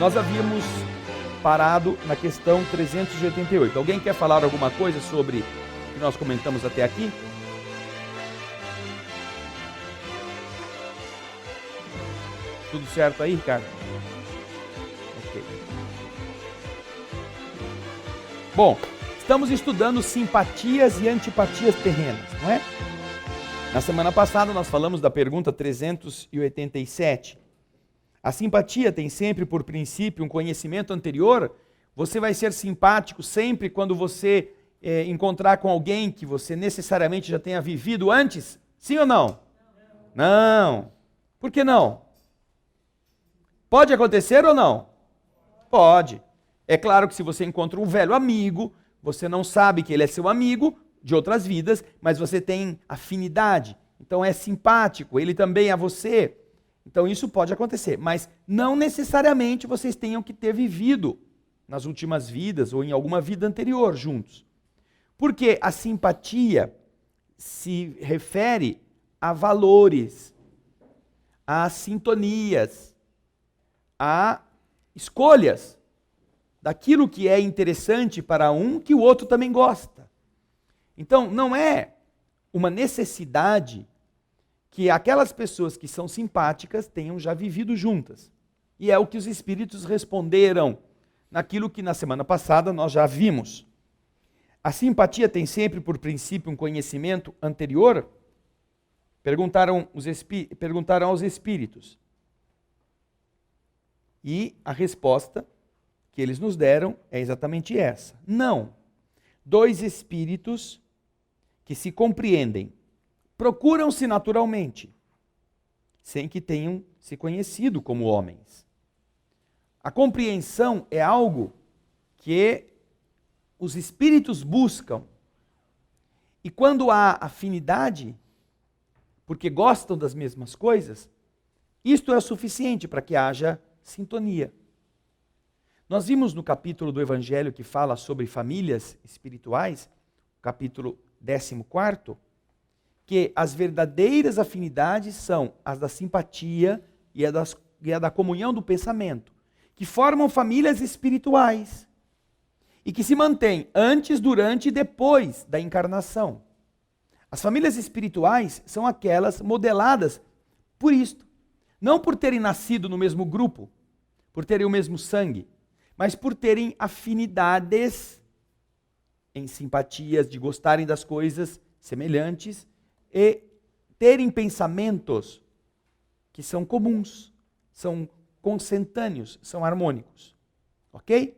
Nós havíamos parado na questão 388. Alguém quer falar alguma coisa sobre o que nós comentamos até aqui? Tudo certo aí, Ricardo? Ok. Bom, estamos estudando simpatias e antipatias terrenas, não é? Na semana passada nós falamos da pergunta 387. A simpatia tem sempre por princípio um conhecimento anterior. Você vai ser simpático sempre quando você encontrar com alguém que você necessariamente já tenha vivido antes? Sim ou não? Não. Por que não? Pode acontecer ou não? Pode. É claro que se você encontra um velho amigo, você não sabe que ele é seu amigo de outras vidas, mas você tem afinidade. Então é simpático, ele também é você. Então isso pode acontecer, mas não necessariamente vocês tenham que ter vivido nas últimas vidas ou em alguma vida anterior juntos. Porque a simpatia se refere a valores, a sintonias, a escolhas daquilo que é interessante para um que o outro também gosta. Então não é uma necessidade que aquelas pessoas que são simpáticas tenham já vivido juntas. E é o que os espíritos responderam naquilo que na semana passada nós já vimos. A simpatia tem sempre por princípio um conhecimento anterior? Perguntaram aos espíritos. E a resposta que eles nos deram é exatamente essa. Não. Dois espíritos que se compreendem procuram-se naturalmente, sem que tenham se conhecido como homens. A compreensão é algo que os espíritos buscam. E quando há afinidade, porque gostam das mesmas coisas, isto é o suficiente para que haja sintonia. Nós vimos no capítulo do Evangelho que fala sobre famílias espirituais, capítulo 14, que as verdadeiras afinidades são as da simpatia e a da comunhão do pensamento, que formam famílias espirituais e que se mantêm antes, durante e depois da encarnação. As famílias espirituais são aquelas modeladas por isto, não por terem nascido no mesmo grupo, por terem o mesmo sangue, mas por terem afinidades em simpatias, de gostarem das coisas semelhantes e terem pensamentos que são comuns, são consentâneos, são harmônicos. Ok?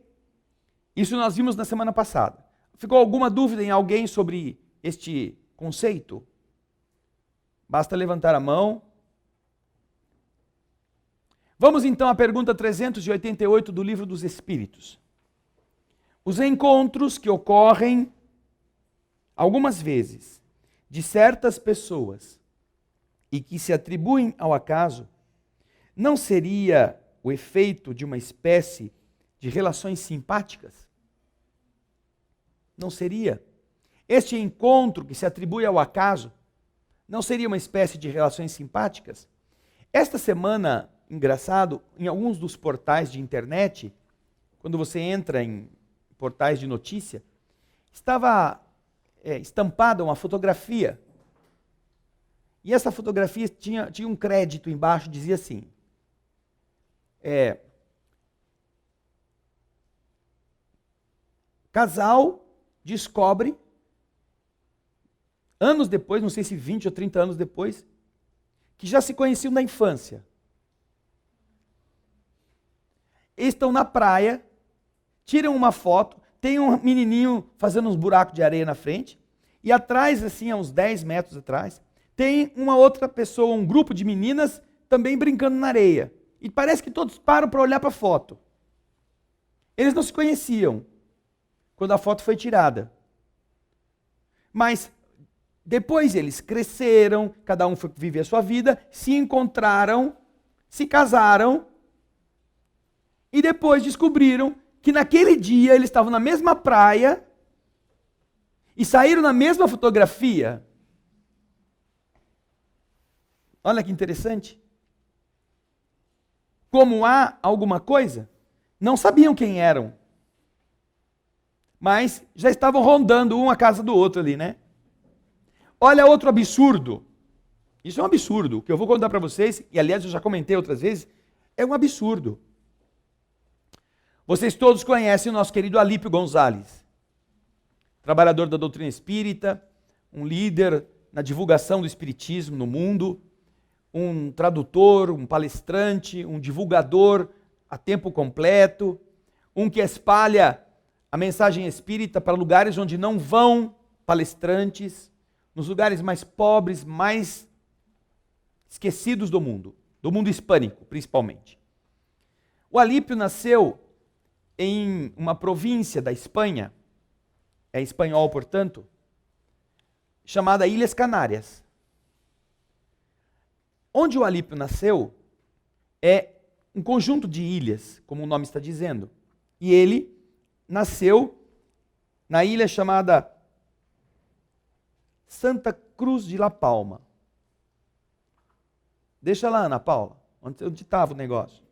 Isso nós vimos na semana passada. Ficou alguma dúvida em alguém sobre este conceito? Basta levantar a mão. Vamos então à pergunta 388 do Livro dos Espíritos. Os encontros que ocorrem algumas vezes de certas pessoas e que se atribuem ao acaso, não seria o efeito de uma espécie de relações simpáticas? Não seria? Este encontro que se atribui ao acaso, não seria uma espécie de relações simpáticas? Esta semana, engraçado, em alguns dos portais de internet, quando você entra em portais de notícia, estava estampada uma fotografia. E essa fotografia tinha um crédito embaixo, dizia assim, casal descobre, anos depois, não sei se 20 ou 30 anos depois, que já se conheciam na infância. Eles estão na praia, tiram uma foto, tem um menininho fazendo uns buracos de areia na frente, e atrás, assim, a uns 10 metros atrás, tem uma outra pessoa, um grupo de meninas, também brincando na areia. E parece que todos param para olhar para a foto. Eles não se conheciam quando a foto foi tirada. Mas depois eles cresceram, cada um foi viver a sua vida, se encontraram, se casaram, e depois descobriram que naquele dia eles estavam na mesma praia e saíram na mesma fotografia. Olha que interessante. Como há alguma coisa não sabiam quem eram, mas já estavam rondando um a casa do outro ali, né? Olha outro absurdo. Isso é um absurdo. O que eu vou contar para vocês, e aliás eu já comentei outras vezes, é um absurdo. Vocês todos conhecem o nosso querido Alípio Gonzalez, trabalhador da doutrina espírita, um líder na divulgação do espiritismo no mundo, um tradutor, um palestrante, um divulgador a tempo completo, um que espalha a mensagem espírita para lugares onde não vão palestrantes, nos lugares mais pobres, mais esquecidos do mundo hispânico principalmente. O Alípio nasceu em uma província da Espanha, é espanhol, portanto, chamada Ilhas Canárias. Onde o Alípio nasceu é um conjunto de ilhas, como o nome está dizendo. E ele nasceu na ilha chamada Santa Cruz de La Palma. Deixa lá, Ana Paula, onde estava o negócio.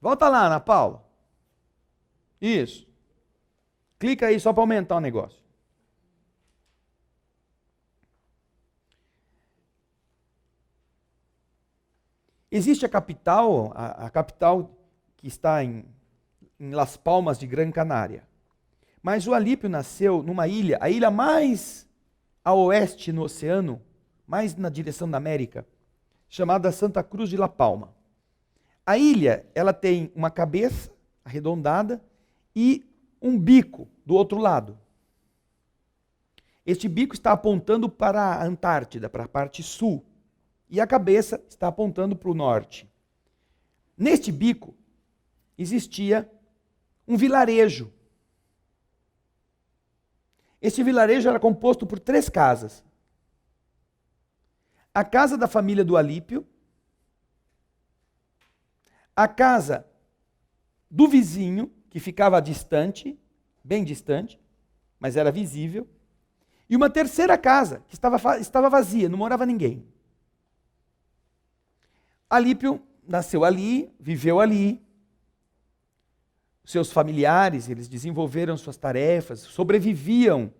Volta lá, Ana Paula. Isso. Clica aí só para aumentar o negócio. Existe a capital que está em Las Palmas de Gran Canária. Mas o Alípio nasceu numa ilha, a ilha mais a oeste no oceano, mais na direção da América, chamada Santa Cruz de La Palma. A ilha, ela tem uma cabeça arredondada e um bico do outro lado. Este bico está apontando para a Antártida, para a parte sul, e a cabeça está apontando para o norte. Neste bico existia um vilarejo. Este vilarejo era composto por 3 casas. A casa da família do Alípio, a casa do vizinho, que ficava distante, bem distante, mas era visível, e uma terceira casa, que estava vazia, não morava ninguém. Alípio nasceu ali, viveu ali. Seus familiares, eles desenvolveram suas tarefas, sobreviviam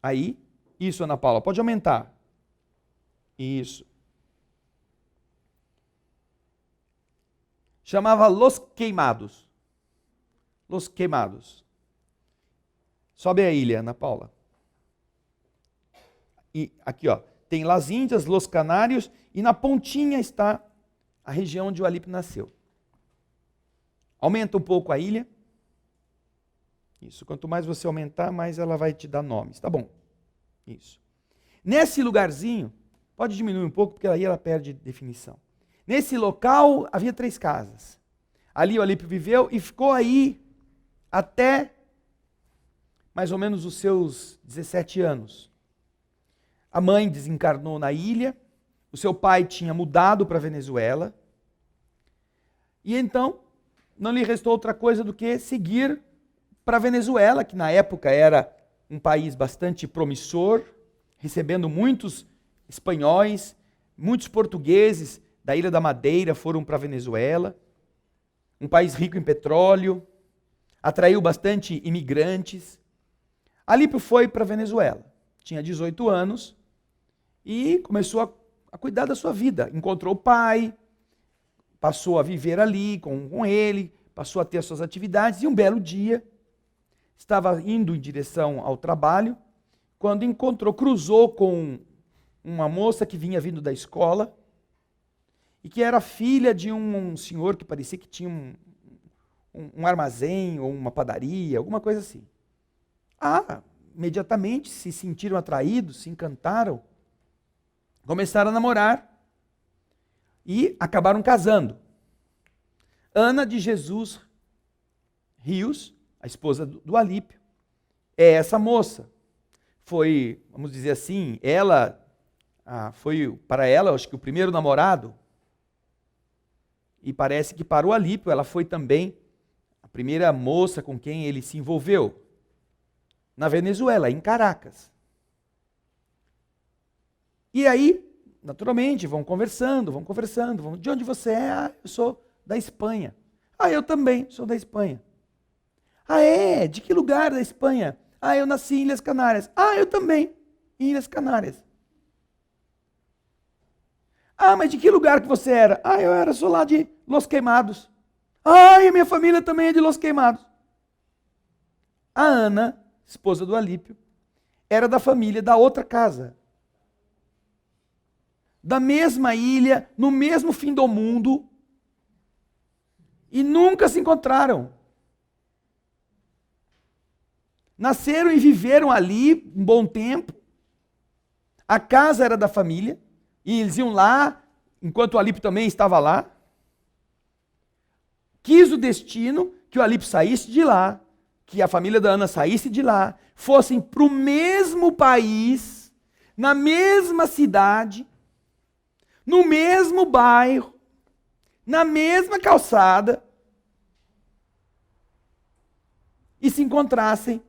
aí. Isso, Ana Paula, pode aumentar. Isso. Chamava Los Queimados. Los Queimados. Sobe a ilha, Ana Paula. E aqui, ó, tem Las Índias, Los Canários, e na pontinha está a região onde o Alípio nasceu. Aumenta um pouco a ilha. Isso, quanto mais você aumentar, mais ela vai te dar nomes. Tá bom. Isso. Nesse lugarzinho, pode diminuir um pouco, porque aí ela perde definição. Nesse local, havia 3 casas. Ali o Alípio viveu e ficou aí até mais ou menos os seus 17 anos. A mãe desencarnou na ilha, o seu pai tinha mudado para a Venezuela, e então não lhe restou outra coisa do que seguir para a Venezuela, que na época era um país bastante promissor, recebendo muitos espanhóis, muitos portugueses da Ilha da Madeira foram para a Venezuela, um país rico em petróleo, atraiu bastante imigrantes. Alípio foi para a Venezuela, tinha 18 anos e começou a cuidar da sua vida. Encontrou o pai, passou a viver ali com ele, passou a ter as suas atividades e um belo dia estava indo em direção ao trabalho quando cruzou com uma moça que vinha vindo da escola e que era filha de um senhor que parecia que tinha um armazém ou uma padaria, alguma coisa assim. Imediatamente se sentiram atraídos, se encantaram, começaram a namorar e acabaram casando. Ana de Jesus Rios, a esposa do Alípio, é essa moça. Foi, vamos dizer assim, foi para ela, acho que o primeiro namorado. E parece que para o Alípio ela foi também a primeira moça com quem ele se envolveu. Na Venezuela, em Caracas. E aí, naturalmente, vão conversando. De onde você é? Ah, eu sou da Espanha. Ah, eu também sou da Espanha. Ah, é? De que lugar da Espanha? Ah, eu nasci em Ilhas Canárias. Ah, eu também, em Ilhas Canárias. Ah, mas de que lugar que você era? Ah, sou lá de Los Queimados. Ah, e a minha família também é de Los Queimados. A Ana, esposa do Alípio, era da família da outra casa. Da mesma ilha, no mesmo fim do mundo, e nunca se encontraram. Nasceram e viveram ali um bom tempo. A casa era da família, e eles iam lá, enquanto o Alípio também estava lá. Quis o destino que o Alípio saísse de lá, que a família da Ana saísse de lá, fossem para o mesmo país, na mesma cidade, no mesmo bairro, na mesma calçada, e se encontrassem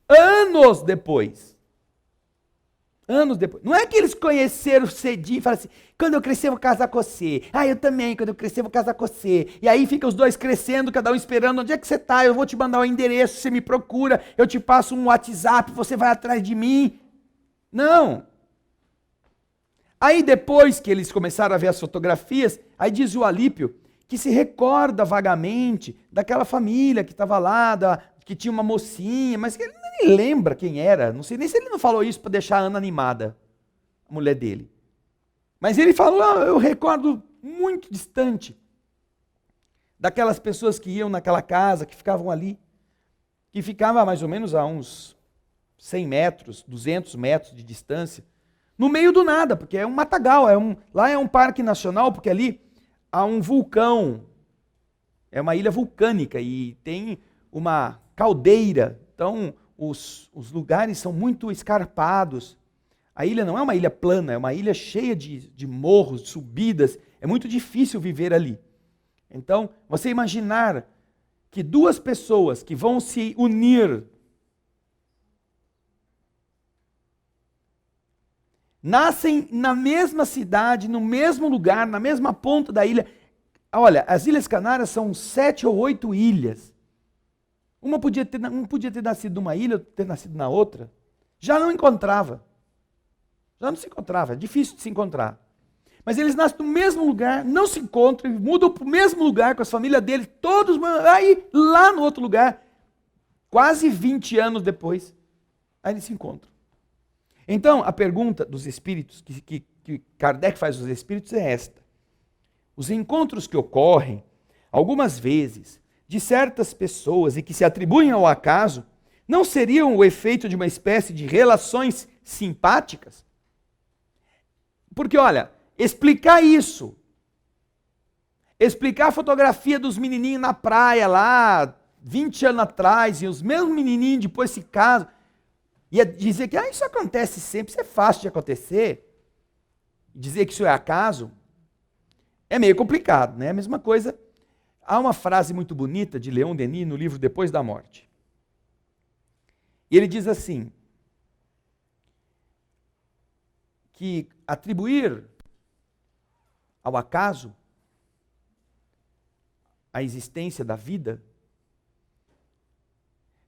anos depois. Anos depois. Não é que eles conheceram cedinho e falaram assim, quando eu crescer eu vou casar com você. Ah, eu também, quando eu crescer eu vou casar com você. E aí fica os dois crescendo, cada um esperando, onde é que você está? Eu vou te mandar o endereço, você me procura, eu te passo um WhatsApp, você vai atrás de mim. Não. Aí depois que eles começaram a ver as fotografias, aí diz o Alípio que se recorda vagamente daquela família que estava lá, que tinha uma mocinha, mas que ele nem lembra quem era. Não sei nem se ele não falou isso para deixar a Ana animada, a mulher dele. Mas ele falou, eu recordo muito distante daquelas pessoas que iam naquela casa, que ficavam ali, que ficava mais ou menos a uns 100 metros, 200 metros de distância, no meio do nada, porque é um matagal, lá é um parque nacional, porque ali há um vulcão, é uma ilha vulcânica e tem uma caldeira, então os lugares são muito escarpados. A ilha não é uma ilha plana, é uma ilha cheia de morros, de subidas, é muito difícil viver ali. Então, você imaginar que duas pessoas que vão se unir, nascem na mesma cidade, no mesmo lugar, na mesma ponta da ilha. Olha, as Ilhas Canárias são 7 ou 8 ilhas. Um podia ter nascido numa ilha, outro ter nascido na outra. Já não encontrava. Já não se encontrava, é difícil de se encontrar. Mas eles nascem no mesmo lugar, não se encontram, mudam para o mesmo lugar com as famílias deles, todos, aí lá no outro lugar, quase 20 anos depois, aí eles se encontram. Então, a pergunta dos espíritos, que Kardec faz aos espíritos é esta. Os encontros que ocorrem, algumas vezes, de certas pessoas e que se atribuem ao acaso, não seriam o efeito de uma espécie de relações simpáticas? Porque, olha, explicar isso, explicar a fotografia dos menininhos na praia lá, 20 anos atrás, e os mesmos menininhos depois se casam, e dizer que isso acontece sempre, isso é fácil de acontecer, dizer que isso é acaso, é meio complicado, né? A mesma coisa, há uma frase muito bonita de Leon Denis no livro Depois da Morte. E ele diz assim, que atribuir ao acaso a existência da vida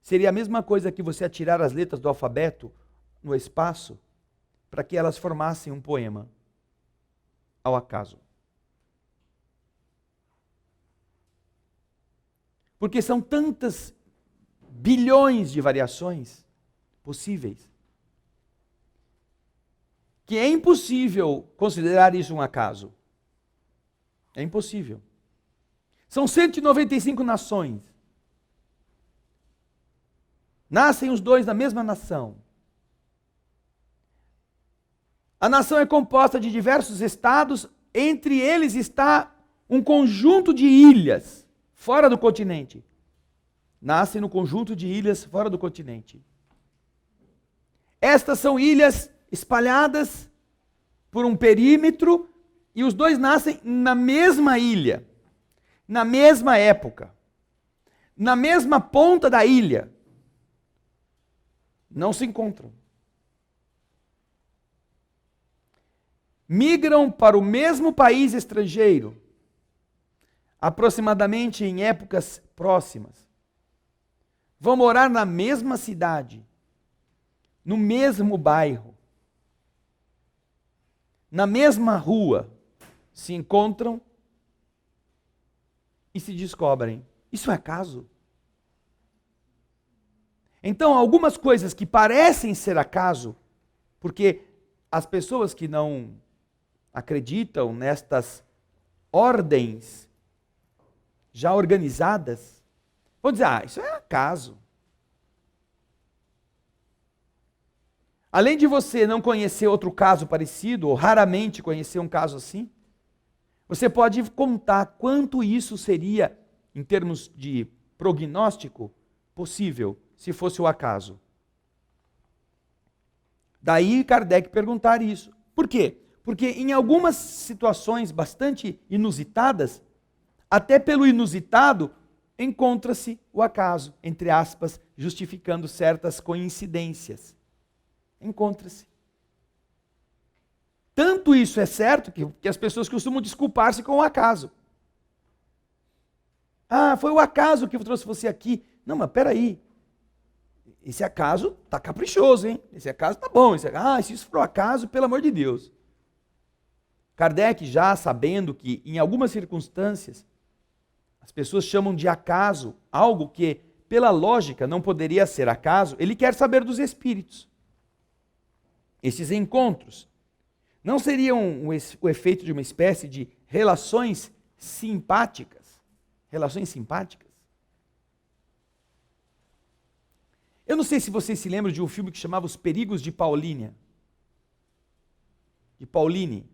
seria a mesma coisa que você atirar as letras do alfabeto no espaço para que elas formassem um poema ao acaso. Porque são tantas bilhões de variações possíveis que é impossível considerar isso um acaso. É impossível. São 195 nações. Nascem os dois da mesma nação. A nação é composta de diversos estados, entre eles está um conjunto de ilhas fora do continente. Nascem no conjunto de ilhas fora do continente. Estas são ilhas espalhadas por um perímetro e os dois nascem na mesma ilha, na mesma época, na mesma ponta da ilha. Não se encontram. migram para o mesmo país estrangeiro, aproximadamente em épocas próximas. Vão morar na mesma cidade, no mesmo bairro, na mesma rua, se encontram e se descobrem. Isso é acaso? Então, algumas coisas que parecem ser acaso, porque as pessoas que não acreditam nestas ordens já organizadas, vão dizer, isso é acaso. Além de você não conhecer outro caso parecido, ou raramente conhecer um caso assim, você pode contar quanto isso seria, em termos de prognóstico, possível, se fosse o acaso. Daí Kardec perguntar isso. Por quê? Porque em algumas situações bastante inusitadas, até pelo inusitado, encontra-se o acaso, entre aspas, justificando certas coincidências. Encontra-se. Tanto isso é certo que as pessoas costumam desculpar-se com o acaso. Foi o acaso que trouxe você aqui. Não, mas peraí. Esse acaso está caprichoso, hein? Esse acaso está bom. Se isso for um acaso, pelo amor de Deus. Kardec, já sabendo que em algumas circunstâncias as pessoas chamam de acaso algo que, pela lógica, não poderia ser acaso, ele quer saber dos espíritos. Esses encontros não seriam o efeito de uma espécie de relações simpáticas? Relações simpáticas? Eu não sei se vocês se lembram de um filme que chamava Os Perigos de Paulínia. De Pauline.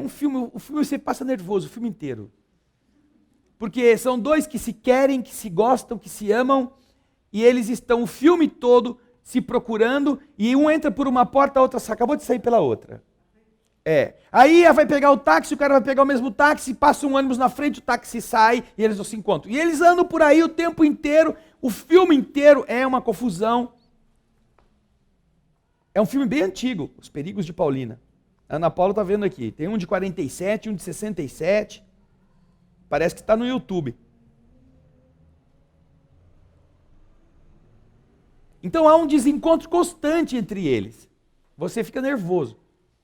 O filme você passa nervoso o filme inteiro. Porque são dois que se querem, que se gostam, que se amam, e eles estão o filme todo se procurando, e um entra por uma porta, a outra acabou de sair pela outra. Aí vai pegar o táxi, o cara vai pegar o mesmo táxi, passa um ônibus na frente, o táxi sai e eles não se encontram. E eles andam por aí o tempo inteiro, o filme inteiro é uma confusão. É um filme bem antigo, Os Perigos de Paulina. A Ana Paula está vendo aqui, tem um de 47, um de 67, parece que está no YouTube. Então há um desencontro constante entre eles. Você fica nervoso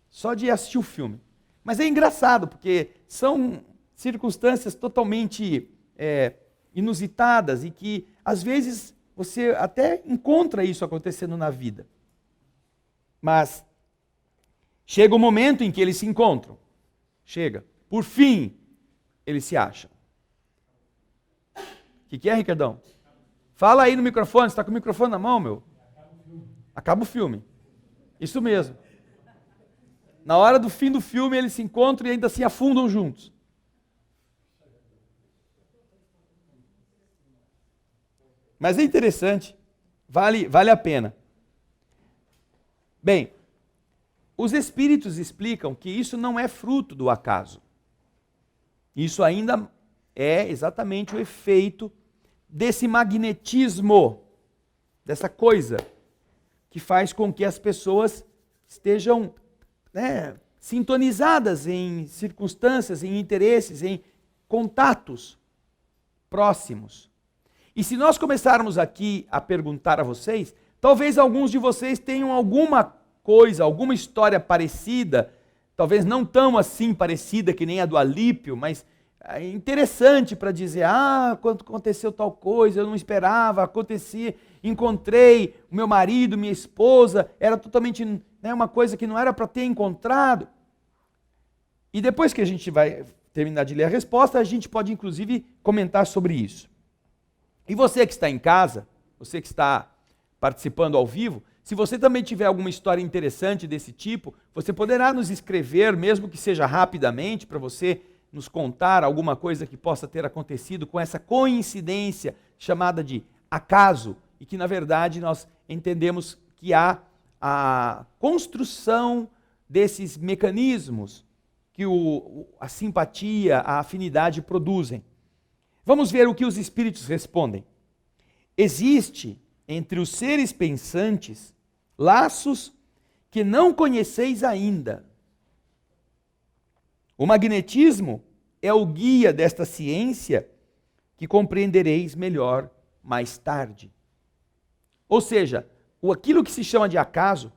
só de assistir o filme. Mas é engraçado, porque são circunstâncias totalmente inusitadas e que, às vezes, você até encontra isso acontecendo na vida. Mas chega o momento em que eles se encontram. Chega. Por fim, eles se acham. O que é, Ricardão? Fala aí no microfone, você está com o microfone na mão, meu? Acaba o filme. Isso mesmo. Na hora do fim do filme, eles se encontram e ainda se afundam juntos. Mas é interessante, vale a pena. Bem, os espíritos explicam que isso não é fruto do acaso. Isso ainda é exatamente o efeito desse magnetismo, dessa coisa que faz com que as pessoas estejam sintonizadas em circunstâncias, em interesses, em contatos próximos. E se nós começarmos aqui a perguntar a vocês, talvez alguns de vocês tenham alguma coisa, alguma história parecida, talvez não tão assim parecida que nem a do Alípio, mas interessante para dizer, quando aconteceu tal coisa, eu não esperava, acontecia, encontrei o meu marido, minha esposa, era totalmente uma coisa que não era para ter encontrado. E depois que a gente vai terminar de ler a resposta, a gente pode inclusive comentar sobre isso. E você que está em casa, você que está participando ao vivo, se você também tiver alguma história interessante desse tipo, você poderá nos escrever, mesmo que seja rapidamente, para você nos contar alguma coisa que possa ter acontecido com essa coincidência chamada de acaso, e que na verdade nós entendemos que há a construção desses mecanismos que a simpatia, a afinidade produzem. Vamos ver o que os espíritos respondem. Existe entre os seres pensantes laços que não conheceis ainda. O magnetismo é o guia desta ciência que compreendereis melhor mais tarde. Ou seja, aquilo que se chama de acaso,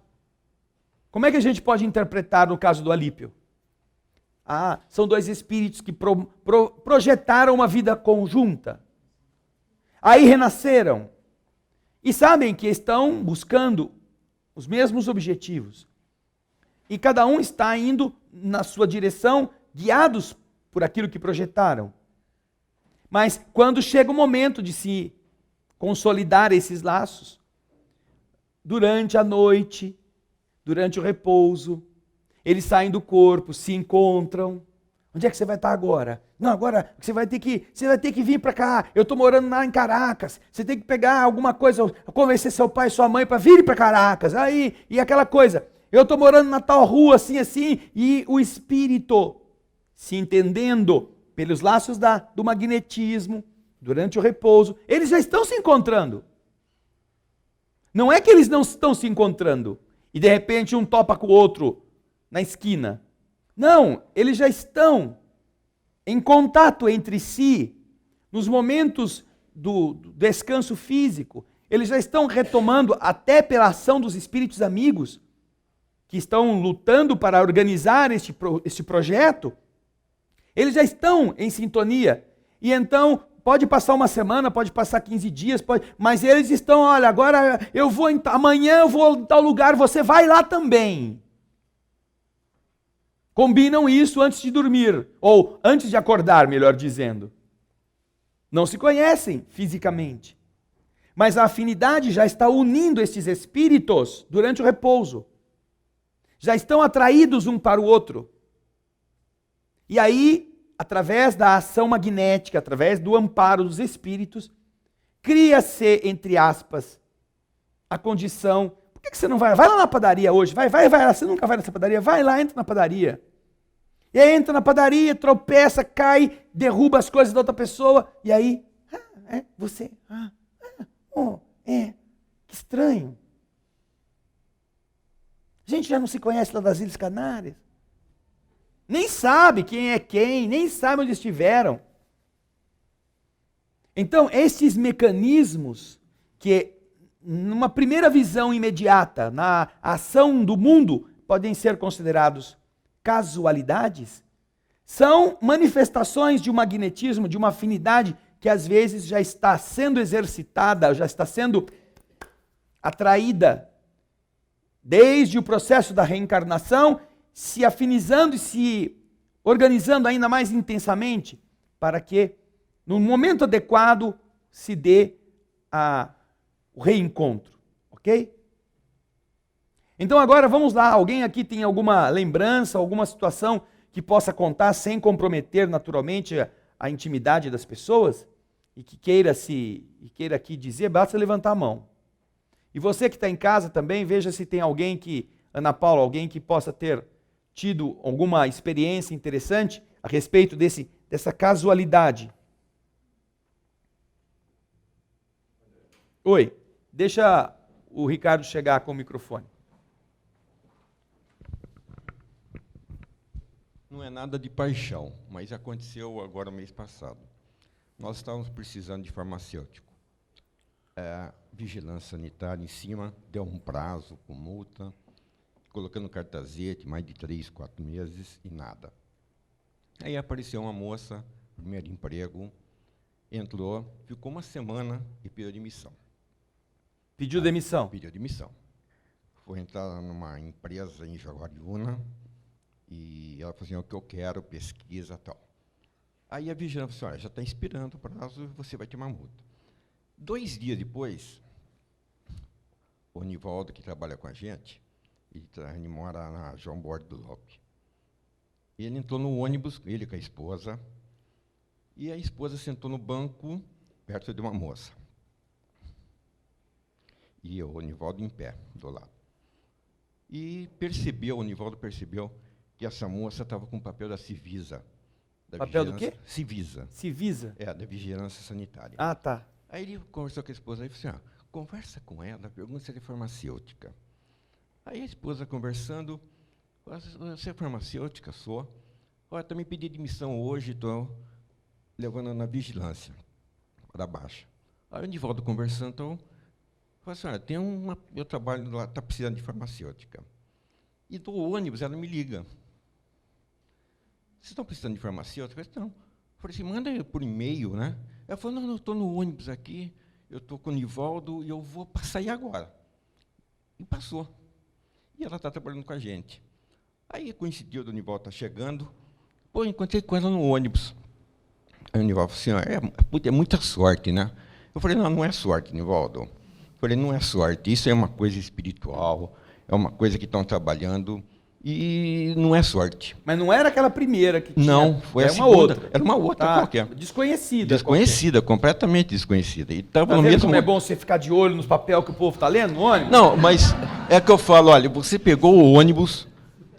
como é que a gente pode interpretar no caso do Alípio? São dois espíritos que projetaram uma vida conjunta. Aí renasceram. E sabem que estão buscando os mesmos objetivos. E cada um está indo na sua direção, guiados por aquilo que projetaram. Mas quando chega o momento de se consolidar esses laços, durante a noite, durante o repouso, eles saem do corpo, se encontram. Onde é que você vai estar agora? Não, agora você vai ter que vir para cá. Eu estou morando lá em Caracas. Você tem que pegar alguma coisa, convencer seu pai e sua mãe para virem para Caracas. Aí, e aquela coisa. Eu estou morando na tal rua, assim, assim. E o espírito, se entendendo pelos laços do magnetismo, durante o repouso, eles já estão se encontrando. Não é que eles não estão se encontrando e de repente um topa com o outro na esquina. Não, eles já estão em contato entre si, nos momentos do descanso físico. Eles já estão retomando, até pela ação dos espíritos amigos, que estão lutando para organizar este projeto. Eles já estão em sintonia. E então, pode passar uma semana, pode passar 15 dias, mas eles estão, olha, agora amanhã eu vou em tal lugar, você vai lá também. Combinam isso antes de dormir, ou antes de acordar, melhor dizendo. Não se conhecem fisicamente, mas a afinidade já está unindo estes espíritos durante o repouso. Já estão atraídos um para o outro. E aí, através da ação magnética, através do amparo dos espíritos, cria-se, entre aspas, a condição. Por que você não vai? Vai lá na padaria hoje, vai, você nunca vai nessa padaria, vai lá, entra na padaria. E aí entra na padaria, tropeça, cai, derruba as coisas da outra pessoa, e aí, você, que estranho. A gente já não se conhece lá das Ilhas Canárias. Nem sabe quem é quem, nem sabe onde estiveram. Então, esses mecanismos que, numa primeira visão imediata, na ação do mundo, podem ser considerados casualidades, são manifestações de um magnetismo, de uma afinidade que às vezes já está sendo exercitada, já está sendo atraída desde o processo da reencarnação, se afinizando e se organizando ainda mais intensamente para que, no momento adequado, se dê o reencontro, ok? Então agora vamos lá, alguém aqui tem alguma lembrança, alguma situação que possa contar sem comprometer naturalmente a intimidade das pessoas? E que queira aqui dizer, basta levantar a mão. E você que está em casa também, veja se tem alguém Ana Paula, alguém que possa ter tido alguma experiência interessante a respeito dessa casualidade. Oi, deixa o Ricardo chegar com o microfone. Não é nada de paixão, mas aconteceu agora mês passado. Nós estávamos precisando de farmacêutico. Vigilância sanitária em cima, deu um prazo com multa, colocando cartazete, mais de 3, 4 meses e nada. Aí apareceu uma moça, primeiro emprego, entrou, ficou uma semana e pediu demissão. Pediu demissão? Pediu demissão. Foi entrar numa empresa em Jaguariúna e ela falou assim, o que eu quero, pesquisa e tal. Aí a vigilância falou assim, olha, já está expirando o prazo, você vai ter uma multa. 2 dias depois, o Nivaldo, que trabalha com a gente, ele mora na João Bordo do Lopes. Ele entrou no ônibus, ele com a esposa, e a esposa sentou no banco, perto de uma moça. E o Nivaldo em pé, do lado. E o Nivaldo percebeu que essa moça estava com o papel da Civisa. Papel do quê? Civisa. Civisa? Da Vigilância Sanitária. Ah, tá. Aí ele conversou com a esposa e falou assim, conversa com ela, pergunta se ela é farmacêutica. Aí a esposa conversando, você é farmacêutica? Sou. Olha, também pedi demissão hoje, estou levando na vigilância para baixo. Aí o Nivaldo conversando, então, falei assim, olha, eu trabalho lá, está precisando de farmacêutica. E do ônibus, ela me liga. Vocês estão precisando de farmacêutica? Eu falei, não. Falei assim, manda por e-mail, né? Ela falou, não, eu estou no ônibus aqui, eu estou com o Nivaldo e eu vou sair agora. E passou. E ela está trabalhando com a gente. Aí coincidiu do Nivaldo estar chegando, pô, encontrei com ela no ônibus. Aí o Nivaldo falou assim, é muita sorte, né? Eu falei, não, não é sorte, Nivaldo. Eu falei, não é sorte, isso é uma coisa espiritual, é uma coisa que estão trabalhando e não é sorte. Mas não era aquela primeira que tinha. Não, foi a uma segunda. outra. Era uma outra Tá, qualquer. Desconhecida. Desconhecida, completamente desconhecida. E tava Tá no vendo mesmo... como é bom você ficar de olho nos papéis que o povo está lendo no ônibus? Não, mas é que eu falo, olha, você pegou o ônibus,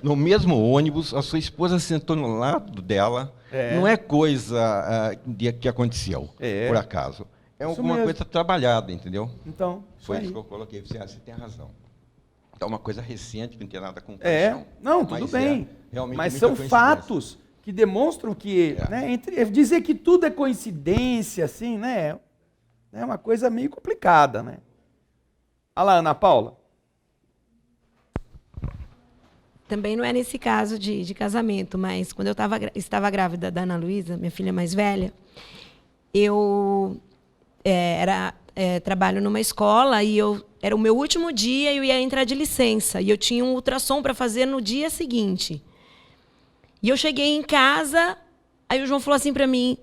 no mesmo ônibus, a sua esposa sentou no lado dela, não é coisa que aconteceu, por acaso. É Isso alguma mesmo. coisa trabalhada, entendeu? então, Foi aí. isso que eu coloquei. Você tem razão. É uma coisa recente, que não tem nada com É, paixão. não, tudo mas bem. realmente Mas muita são coincidência. fatos que demonstram que, né, dizer que tudo é coincidência, assim, né, é uma coisa meio complicada, né? Olha lá, Ana Paula. Também não é nesse caso de casamento, mas quando eu estava grávida da Ana Luísa, minha filha mais velha, eu trabalho numa escola e era o meu último dia e eu ia entrar de licença. E eu tinha um ultrassom para fazer no dia seguinte. E eu cheguei em casa, aí o João falou assim para mim,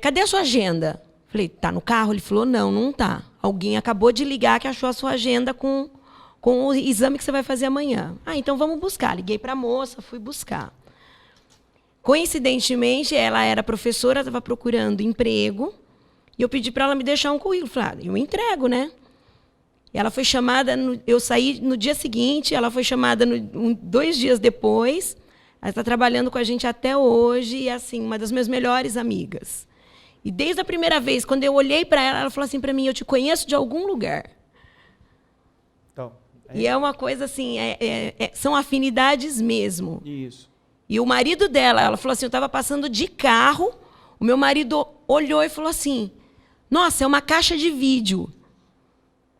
cadê a sua agenda? Falei, tá no carro? Ele falou, não, não tá. Alguém acabou de ligar que achou a sua agenda com o exame que você vai fazer amanhã. Ah, então vamos buscar. Liguei para a moça, fui buscar. Coincidentemente, ela era professora, estava procurando emprego, e eu pedi para ela me deixar um currículo. Falei, eu entrego, né? E ela foi chamada, eu saí no dia seguinte, ela foi chamada 2 dias depois. Ela está trabalhando com a gente até hoje, e assim, uma das minhas melhores amigas. E desde a primeira vez, quando eu olhei para ela, ela falou assim para mim, eu te conheço de algum lugar. Então, E é uma coisa assim, são afinidades mesmo. isso. E o marido dela, ela falou assim, eu estava passando de carro, o meu marido olhou e falou assim, nossa, é uma caixa de vídeo.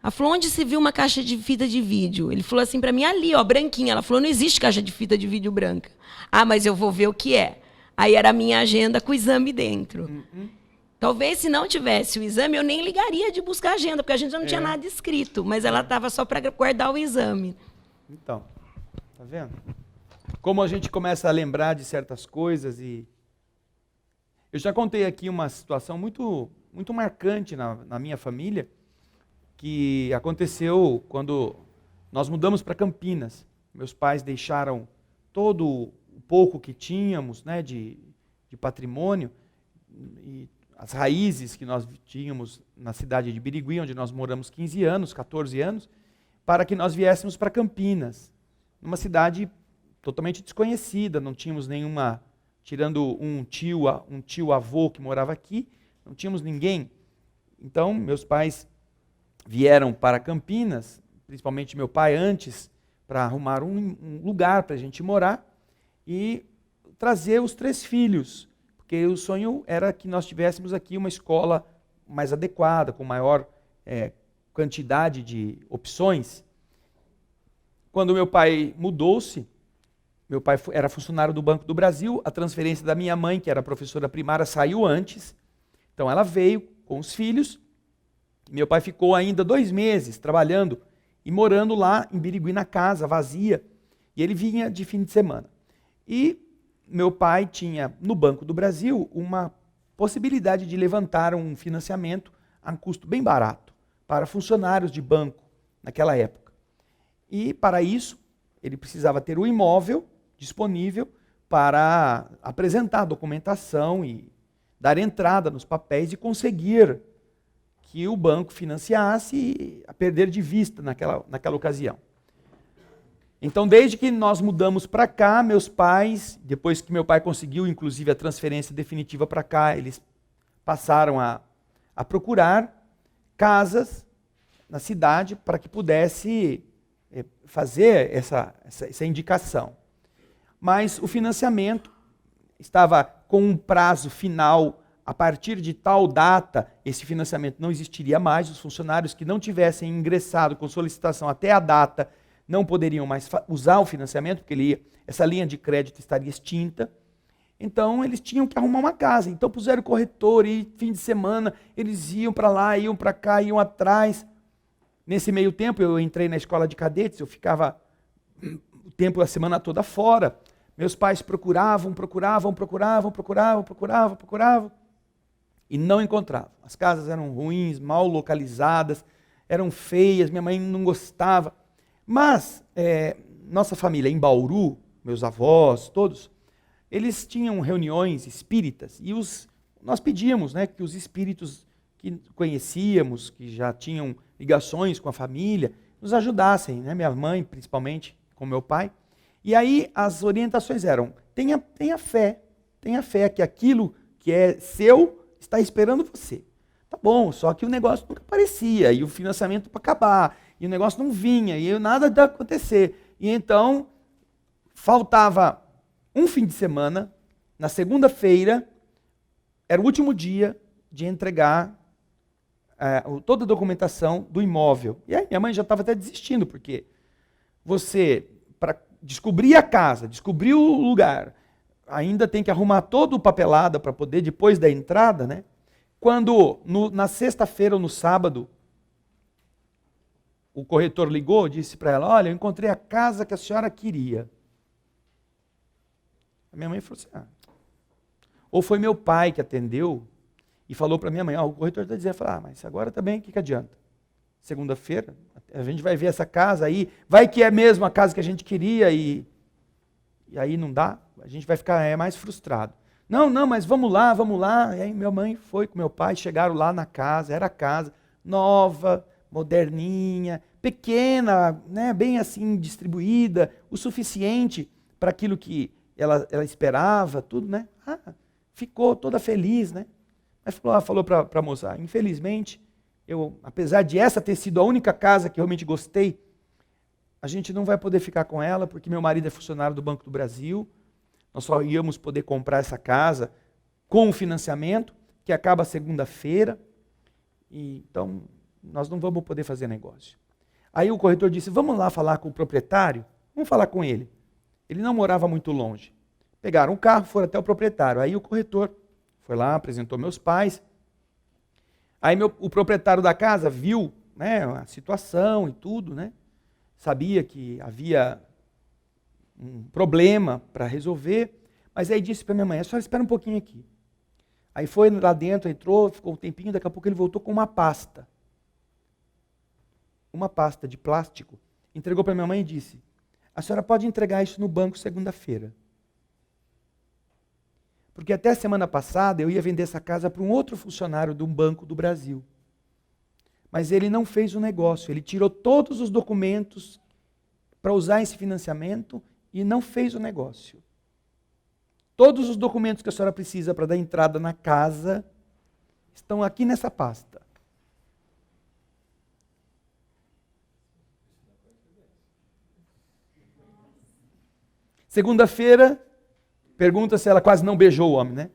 Ela falou, onde se viu uma caixa de fita de vídeo? Ele falou assim para mim, ali, ó, branquinha. Ela falou, não existe caixa de fita de vídeo branca. Ah, mas eu vou ver o que é. Aí era a minha agenda com o exame dentro. Talvez, se não tivesse o exame, eu nem ligaria de buscar a agenda, porque a gente não tinha nada escrito, mas ela estava só para guardar o exame. Então, tá vendo? Como a gente começa a lembrar de certas coisas e... Eu já contei aqui uma situação muito, muito marcante na minha família, que aconteceu quando nós mudamos para Campinas. Meus pais deixaram todo o pouco que tínhamos, né, de patrimônio, e as raízes que nós tínhamos na cidade de Birigui, onde nós moramos 15 anos, 14 anos, para que nós viéssemos para Campinas, numa cidade totalmente desconhecida, não tínhamos nenhuma, tirando um tio avô que morava aqui, não tínhamos ninguém. Então, meus pais vieram para Campinas, principalmente meu pai antes, para arrumar um lugar para a gente morar e trazer os 3 filhos, porque o sonho era que nós tivéssemos aqui uma escola mais adequada, com maior quantidade de opções. Quando meu pai mudou-se, meu pai era funcionário do Banco do Brasil, a transferência da minha mãe, que era professora primária, saiu antes, então ela veio com os filhos. Meu pai ficou ainda 2 meses trabalhando e morando lá em Birigui, na casa, vazia. E ele vinha de fim de semana. E meu pai tinha, no Banco do Brasil, uma possibilidade de levantar um financiamento a um custo bem barato para funcionários de banco naquela época. E, para isso, ele precisava ter o imóvel disponível para apresentar a documentação e dar entrada nos papéis e conseguir que o banco financiasse a perder de vista naquela ocasião. Então, desde que nós mudamos para cá, meus pais, depois que meu pai conseguiu, inclusive, a transferência definitiva para cá, eles passaram a procurar casas na cidade para que pudesse fazer essa indicação. Mas o financiamento estava com um prazo final. A partir de tal data, esse financiamento não existiria mais. Os funcionários que não tivessem ingressado com solicitação até a data não poderiam mais usar o financiamento, porque essa linha de crédito estaria extinta. Então, eles tinham que arrumar uma casa. Então, puseram corretor e fim de semana eles iam para lá, iam para cá, iam atrás. Nesse meio tempo, eu entrei na escola de cadetes, eu ficava o tempo, a semana toda fora. Meus pais procuravam e não encontravam. As casas eram ruins, mal localizadas, eram feias, minha mãe não gostava. Mas nossa família em Bauru, meus avós, todos, eles tinham reuniões espíritas e nós pedíamos, né, que os espíritos que conhecíamos, que já tinham ligações com a família, nos ajudassem, né, minha mãe principalmente, com meu pai. E aí as orientações eram, tenha fé que aquilo que é seu está esperando você. Tá bom, só que o negócio nunca aparecia, e o financiamento para acabar, e o negócio não vinha, e nada ia acontecer. E então, faltava um fim de semana, na segunda-feira, era o último dia de entregar toda a documentação do imóvel. E aí minha mãe já estava até desistindo, porque você, para descobrir a casa, descobrir o lugar, ainda tem que arrumar todo o papelado para poder, depois da entrada, né? Quando na sexta-feira ou no sábado, o corretor ligou, disse para ela, olha, eu encontrei a casa que a senhora queria. A minha mãe falou assim, ou foi meu pai que atendeu e falou para minha mãe, o corretor está dizendo, mas agora também, o que adianta? Segunda-feira, a gente vai ver essa casa aí, vai que é mesmo a casa que a gente queria e aí não dá, a gente vai ficar mais frustrado. Não, mas vamos lá. E aí minha mãe foi com meu pai, chegaram lá na casa, era a casa nova, moderninha, pequena, né, bem assim distribuída, o suficiente para aquilo que ela esperava, tudo, né? Ficou toda feliz, né? Mas falou para a moça, infelizmente, apesar de essa ter sido a única casa que eu realmente gostei, a gente não vai poder ficar com ela, porque meu marido é funcionário do Banco do Brasil, nós só íamos poder comprar essa casa com o financiamento, que acaba segunda-feira, e então nós não vamos poder fazer negócio. Aí o corretor disse, vamos lá falar com o proprietário? Vamos falar com ele. Ele não morava muito longe. Pegaram o carro, foram até o proprietário. Aí o corretor foi lá, apresentou meus pais. Aí o proprietário da casa viu, né, a situação e tudo, né? Sabia que havia um problema para resolver, mas aí disse para minha mãe, a senhora espera um pouquinho aqui. Aí foi lá dentro, entrou, ficou um tempinho, daqui a pouco ele voltou com uma pasta de plástico, entregou para minha mãe e disse, a senhora pode entregar isso no banco segunda-feira. Porque até a semana passada eu ia vender essa casa para um outro funcionário de um banco do Brasil. Mas ele não fez o negócio, ele tirou todos os documentos para usar esse financiamento e não fez o negócio. Todos os documentos que a senhora precisa para dar entrada na casa estão aqui nessa pasta. Segunda-feira, pergunta se ela quase não beijou o homem, né?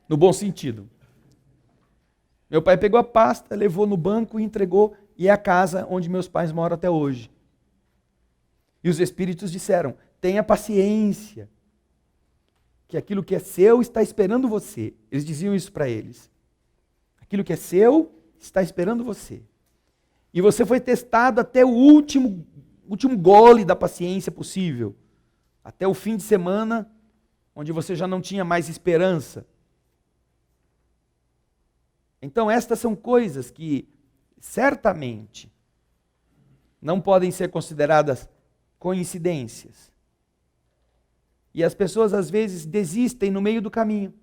No bom sentido. Meu pai pegou a pasta, levou no banco e entregou, e é a casa onde meus pais moram até hoje. E os espíritos disseram, tenha paciência, que aquilo que é seu está esperando você. Eles diziam isso para eles. Aquilo que é seu está esperando você. E você foi testado até o último gole da paciência possível. Até o fim de semana, onde você já não tinha mais esperança. Então, estas são coisas que, certamente, não podem ser consideradas coincidências. E as pessoas, às vezes, desistem no meio do caminho.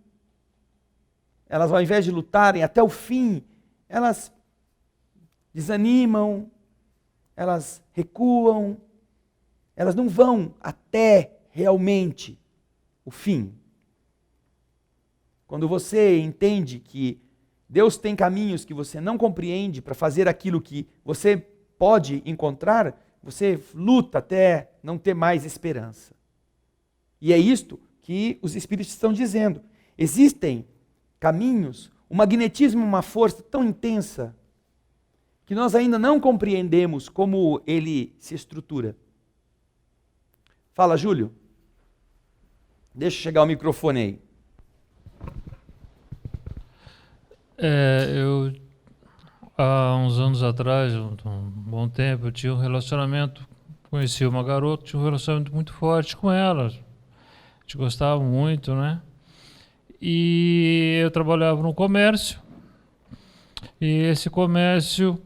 Elas, ao invés de lutarem até o fim, elas desanimam, elas recuam, elas não vão até realmente o fim. Quando você entende que Deus tem caminhos que você não compreende para fazer aquilo que você pode encontrar, você luta até não ter mais esperança. E é isto que os espíritos estão dizendo. Existem caminhos, o magnetismo é uma força tão intensa que nós ainda não compreendemos como ele se estrutura. Fala, Júlio. Deixa chegar o microfone aí. Eu, há uns anos atrás, um bom tempo, eu tinha um relacionamento, conheci uma garota, tinha um relacionamento muito forte com ela. A gente gostava muito, né? E eu trabalhava no comércio, e esse comércio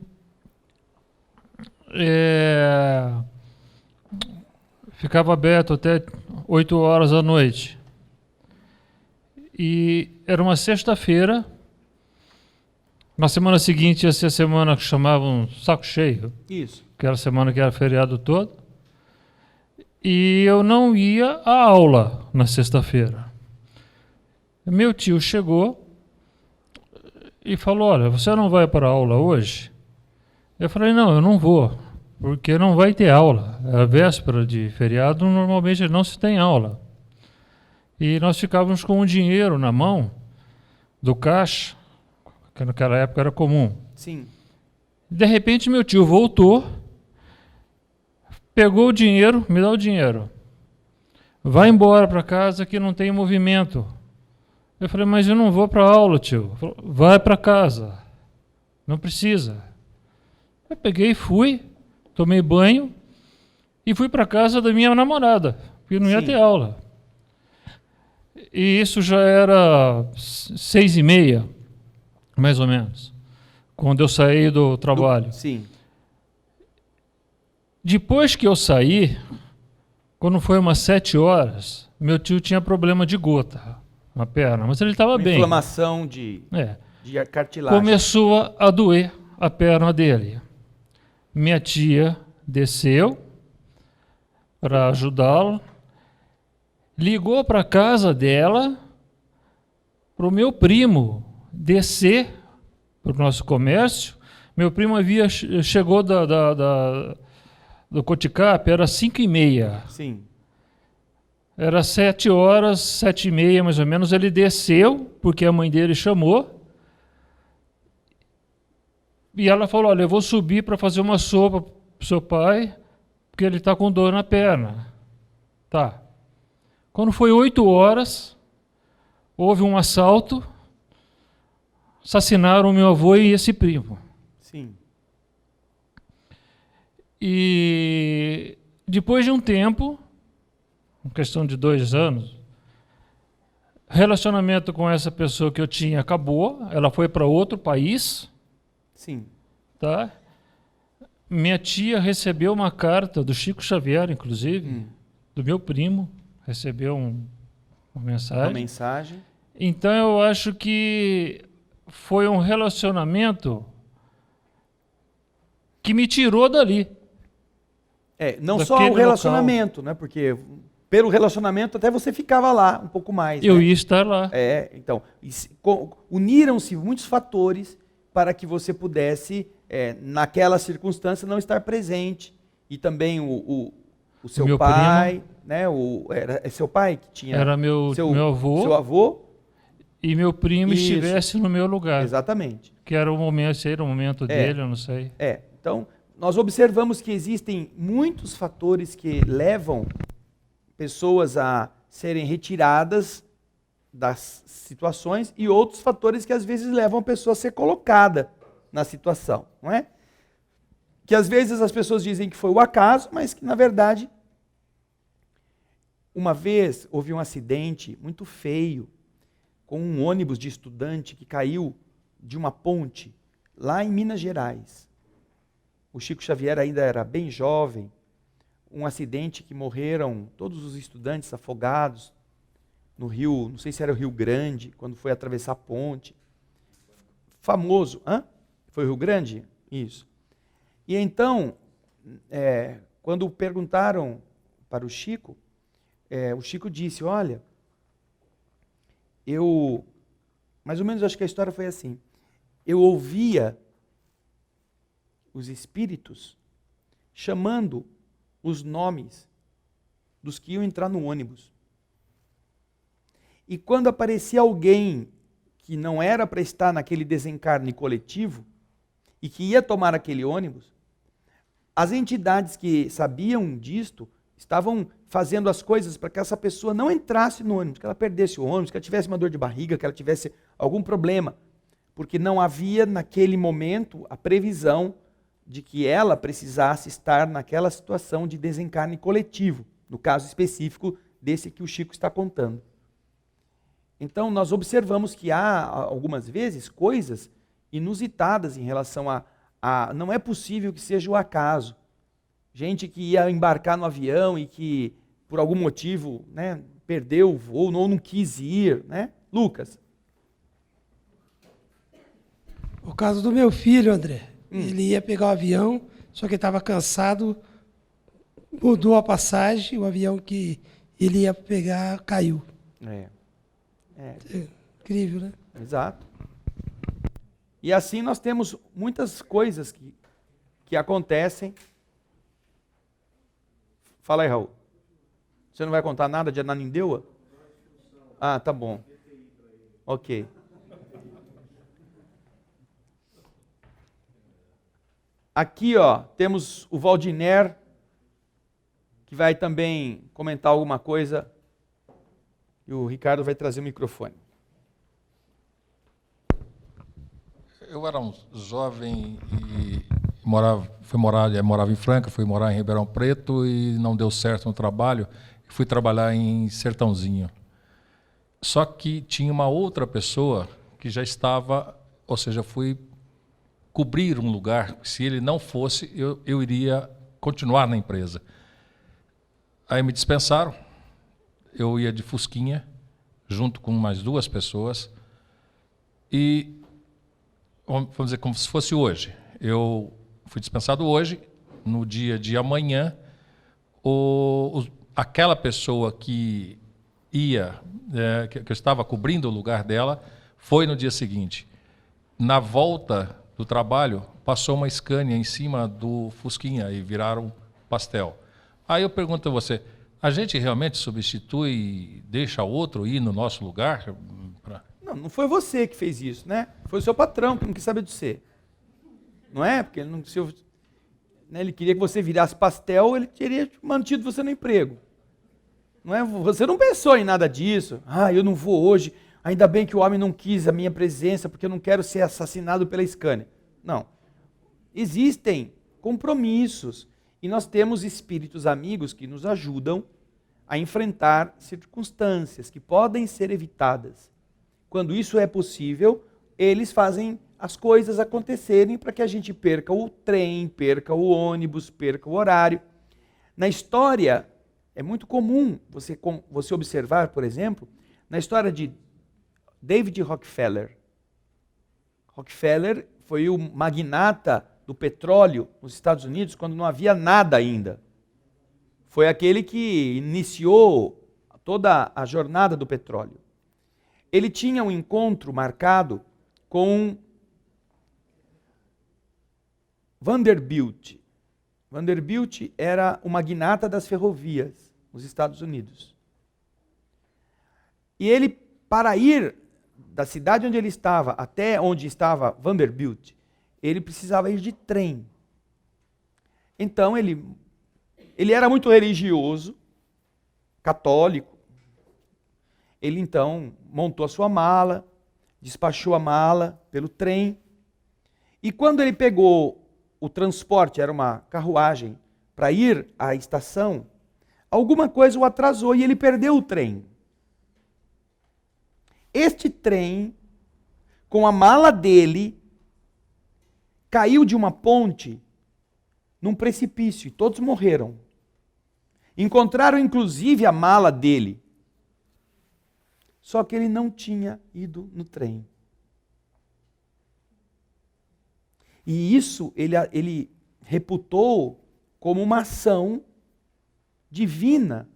ficava aberto até 8 horas da noite. E era uma sexta-feira. Na semana seguinte ia ser a semana que chamavam saco cheio. Isso. Que era a semana que era feriado todo. E eu não ia à aula na sexta-feira. Meu tio chegou e falou, olha, você não vai para a aula hoje? Eu falei, não, eu não vou, porque não vai ter aula. É a véspera de feriado, normalmente não se tem aula. E nós ficávamos com o dinheiro na mão do caixa, que naquela época era comum. Sim. De repente meu tio voltou, pegou o dinheiro, me dá o dinheiro. Vai embora para casa que não tem movimento. Eu falei, mas eu não vou para a aula, tio. Ele falou, vai para casa, não precisa. Eu peguei e fui, tomei banho e fui para casa da minha namorada, porque não ia ter aula. E isso já era 6h30, mais ou menos, quando eu saí do trabalho. Sim. Depois que eu saí, quando foi umas 7 horas, meu tio tinha problema de gota na perna, mas ele estava bem. Inflamação de cartilagem. Começou a doer a perna dele. Minha tia desceu para ajudá-lo, ligou para a casa dela, para o meu primo descer para o nosso comércio. Meu primo chegou do Coticap, era 5h30. Sim. Era 7 horas, 7h30 mais ou menos, ele desceu, porque a mãe dele chamou. E ela falou, olha, eu vou subir para fazer uma sopa para o seu pai, porque ele está com dor na perna. Tá. Quando foi 8 horas, houve um assalto, assassinaram meu avô e esse primo. Sim. E depois de um tempo, uma questão de 2 anos, relacionamento com essa pessoa que eu tinha acabou, ela foi para outro país. Sim. Tá? Minha tia recebeu uma carta do Chico Xavier, inclusive, do meu primo, recebeu uma mensagem. Uma mensagem. Então eu acho que foi um relacionamento que me tirou dali. Não só o relacionamento, né? Porque pelo relacionamento até você ficava lá um pouco mais. Eu né? ia estar lá. Então, uniram-se muitos fatores para que você pudesse, naquela circunstância, não estar presente. E também o seu meu pai, primo, né? É seu pai que tinha... Era meu avô. Seu avô. E meu primo Isso. estivesse no meu lugar. Exatamente. Que era o momento dele, eu não sei. Então, nós observamos que existem muitos fatores que levam pessoas a serem retiradas das situações e outros fatores que às vezes levam a pessoa a ser colocada na situação, não é? Que às vezes as pessoas dizem que foi o acaso, mas que na verdade, uma vez houve um acidente muito feio com um ônibus de estudante que caiu de uma ponte lá em Minas Gerais. O Chico Xavier ainda era bem jovem, um acidente que morreram todos os estudantes afogados no rio, não sei se era o Rio Grande, quando foi atravessar a ponte. Famoso. Foi o Rio Grande? Isso. E então, quando perguntaram para o Chico disse, olha, mais ou menos acho que a história foi assim, eu ouvia os espíritos chamando os nomes dos que iam entrar no ônibus. E quando aparecia alguém que não era para estar naquele desencarne coletivo e que ia tomar aquele ônibus, as entidades que sabiam disto estavam fazendo as coisas para que essa pessoa não entrasse no ônibus, que ela perdesse o ônibus, que ela tivesse uma dor de barriga, que ela tivesse algum problema, porque não havia naquele momento a previsão de que ela precisasse estar naquela situação de desencarne coletivo, no caso específico desse que o Chico está contando. Então nós observamos que há algumas vezes coisas inusitadas em relação a não é possível que seja o acaso. Gente que ia embarcar no avião e que por algum motivo, né, perdeu o voo ou não quis ir, né? Lucas. O caso do meu filho, André, ele ia pegar o avião, só que estava cansado, mudou a passagem, o avião que ele ia pegar caiu. É, Incrível, né? exato. E assim nós temos muitas coisas que acontecem. Fala aí, Raul. Você não vai contar nada de Ananindeua? Ah, tá bom. Ok. Aqui, ó, temos o Valdiner, que vai também comentar alguma coisa. E o Ricardo vai trazer o microfone. Eu era um jovem e morava em Franca, fui morar em Ribeirão Preto e não deu certo no trabalho. Fui trabalhar em Sertãozinho. Só que tinha uma outra pessoa que já estava, ou seja, fui cobrir um lugar. Se ele não fosse, eu iria continuar na empresa. Aí me dispensaram. Eu ia de Fusquinha, junto com mais 2 pessoas. E, vamos dizer, como se fosse hoje. Eu fui dispensado hoje, no dia de amanhã, aquela pessoa que ia, que eu estava cobrindo o lugar dela, foi no dia seguinte. Na volta do trabalho, passou uma Scania em cima do Fusquinha e viraram pastel. Aí eu pergunto a você, a gente realmente substitui, deixa outro ir no nosso lugar? Não foi você que fez isso, né? Foi o seu patrão que não quis saber de você. Não é? Porque ele, ele queria que você virasse pastel, ele teria mantido você no emprego. Não é? Você não pensou em nada disso. Ah, eu não vou hoje, ainda bem que o homem não quis a minha presença, porque eu não quero ser assassinado pela Scania. Não. Existem compromissos. E nós temos espíritos amigos que nos ajudam a enfrentar circunstâncias que podem ser evitadas. Quando isso é possível, eles fazem as coisas acontecerem para que a gente perca o trem, perca o ônibus, perca o horário. Na história, é muito comum você observar, por exemplo, na história de David Rockefeller. Rockefeller foi o magnata do petróleo nos Estados Unidos quando não havia nada ainda. Foi aquele que iniciou toda a jornada do petróleo. Ele tinha um encontro marcado com Vanderbilt. Vanderbilt era o magnata das ferrovias nos Estados Unidos. E ele, para ir da cidade onde ele estava até onde estava Vanderbilt, ele precisava ir de trem. Então ele era muito religioso, católico. Ele então montou a sua mala, despachou a mala pelo trem. E quando ele pegou o transporte, era uma carruagem, para ir à estação, alguma coisa o atrasou e ele perdeu o trem. Este trem, com a mala dele, caiu de uma ponte num precipício e todos morreram. Encontraram inclusive a mala dele. Só que ele não tinha ido no trem. E isso ele reputou como uma ação divina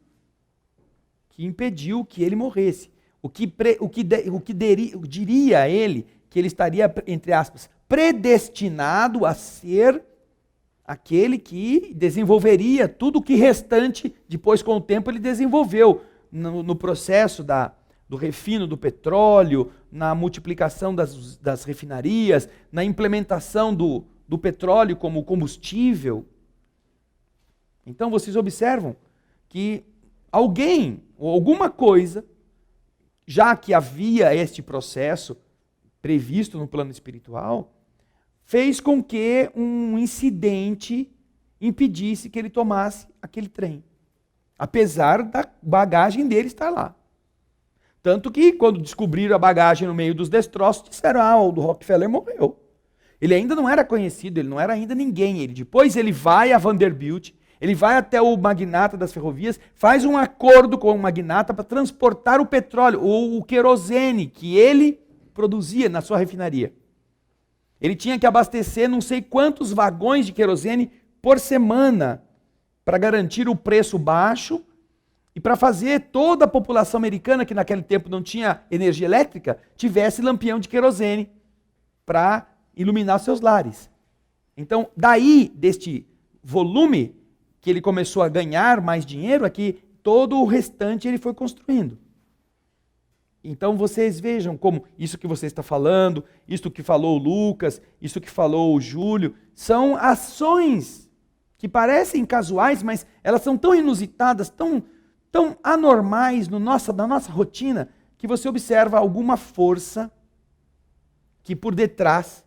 que impediu que ele morresse. O que diria a ele que ele estaria, entre aspas, predestinado a ser aquele que desenvolveria tudo o que restante, depois com o tempo ele desenvolveu no processo do refino do petróleo, na multiplicação das refinarias, na implementação do petróleo como combustível. Então vocês observam que alguém ou alguma coisa, já que havia este processo previsto no plano espiritual, fez com que um incidente impedisse que ele tomasse aquele trem. Apesar da bagagem dele estar lá. Tanto que, quando descobriram a bagagem no meio dos destroços, disseram, o do Rockefeller morreu. Ele ainda não era conhecido, ele não era ainda ninguém. Depois ele vai a Vanderbilt, ele vai até o magnata das ferrovias, faz um acordo com o magnata para transportar o petróleo, ou o querosene, que ele produzia na sua refinaria. Ele tinha que abastecer não sei quantos vagões de querosene por semana para garantir o preço baixo e para fazer toda a população americana, que naquele tempo não tinha energia elétrica, tivesse lampião de querosene para iluminar seus lares. Então, daí, deste volume que ele começou a ganhar mais dinheiro, é que todo o restante ele foi construindo. Então vocês vejam como isso que você está falando, isso que falou o Lucas, isso que falou o Júlio, são ações que parecem casuais, mas elas são tão inusitadas, tão anormais na nossa rotina, que você observa alguma força que por detrás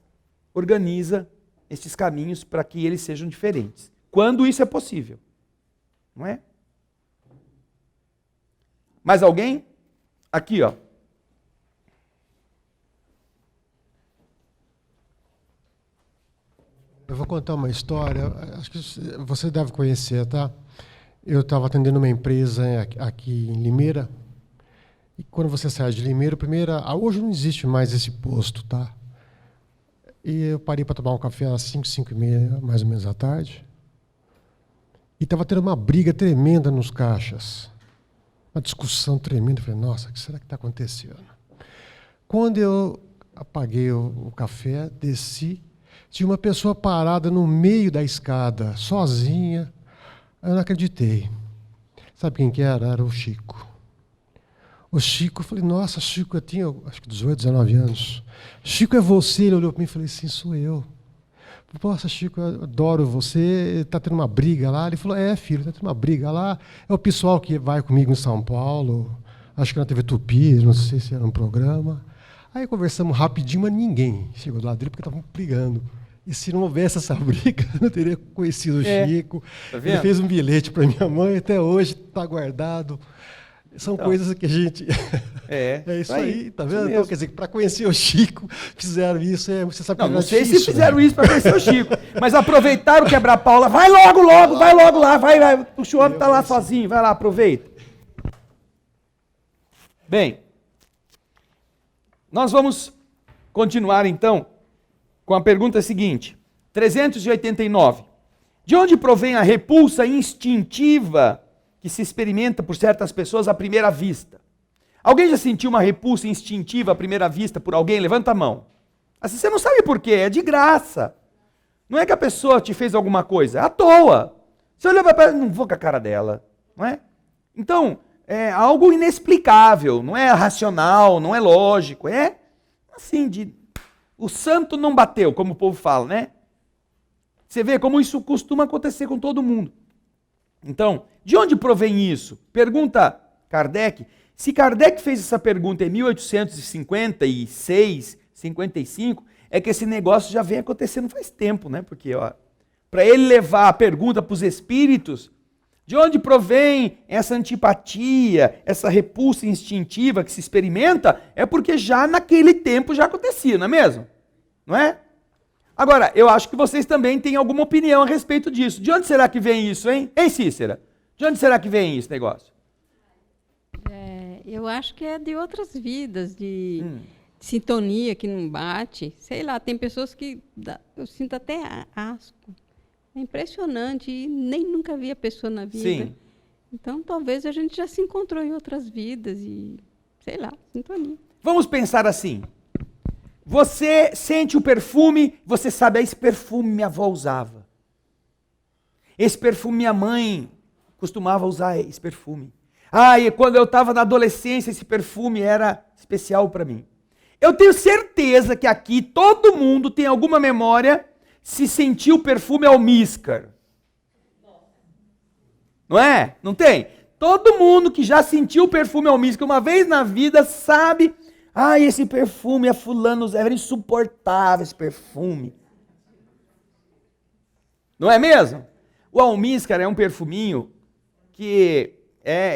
organiza estes caminhos para que eles sejam diferentes. Quando isso é possível, não é? Mais alguém? Aqui, ó. Eu vou contar uma história, acho que você deve conhecer, tá? Eu estava atendendo uma empresa aqui em Limeira, e quando você sai de Limeira, hoje não existe mais esse posto, tá? E eu parei para tomar um café às 5h30, mais ou menos da tarde, e estava tendo uma briga tremenda nos caixas, uma discussão tremenda. Eu falei, nossa, o que será que está acontecendo? Quando eu apaguei o café, desci, tinha uma pessoa parada no meio da escada, sozinha. Eu não acreditei. Sabe quem que era? Era o Chico. O Chico, eu falei, nossa, Chico, eu tinha acho que 18, 19 anos. Chico, é você? Ele olhou para mim e falei, sim, sou eu. Nossa, Chico, eu adoro você, está tendo uma briga lá. Ele falou, filho, está tendo uma briga lá. É o pessoal que vai comigo em São Paulo, acho que na TV Tupi, não sei se era um programa. Aí conversamos rapidinho, mas ninguém chegou do lado dele porque estavam brigando. E se não houvesse essa briga, eu não teria conhecido o Chico. Tá Ele fez um bilhete para minha mãe, até hoje está guardado. São coisas que a gente... É isso aí, tá vendo? Então, quer dizer, para conhecer o Chico, fizeram isso. Você sabe que não sei difícil, se fizeram isso para conhecer o Chico, mas aproveitaram quebrar Paula. Vai logo lá, vai. O Chuano está lá sozinho, vai lá, aproveita. Bem, nós vamos continuar então com a pergunta seguinte, 389. De onde provém a repulsa instintiva que se experimenta por certas pessoas à primeira vista? Alguém já sentiu uma repulsa instintiva à primeira vista por alguém? Levanta a mão. Assim, você não sabe por quê, é de graça. Não é que a pessoa te fez alguma coisa, é à toa. Você olha para ela, não vou com a cara dela, não é? Então, é algo inexplicável, não é racional, não é lógico, é assim, o santo não bateu, como o povo fala, né? Você vê como isso costuma acontecer com todo mundo. Então, de onde provém isso? Pergunta Kardec. Se Kardec fez essa pergunta em 1856, 55, é que esse negócio já vem acontecendo faz tempo, né? Porque, para ele levar a pergunta para os espíritos, de onde provém essa antipatia, essa repulsa instintiva que se experimenta, é porque já naquele tempo já acontecia, não é mesmo? Não é? Agora, eu acho que vocês também têm alguma opinião a respeito disso. De onde será que vem isso, hein? Hein, Cícera? De onde será que vem esse negócio? Eu acho que é de outras vidas, de sintonia que não bate. Sei lá, tem pessoas que eu sinto até asco. É impressionante, e nem nunca vi a pessoa na vida. Sim. Então, talvez a gente já se encontrou em outras vidas e, sei lá, sintonia. Vamos pensar assim. Você sente o perfume, você sabe, esse perfume minha avó usava. Esse perfume, minha mãe costumava usar esse perfume. Ah, e quando eu estava na adolescência, esse perfume era especial para mim. Eu tenho certeza que aqui todo mundo tem alguma memória se sentiu o perfume almíscar. Não é? Não tem? Todo mundo que já sentiu o perfume almíscar uma vez na vida sabe, ah, esse perfume, a fulano era insuportável esse perfume. Não é mesmo? O almíscar é um perfuminho que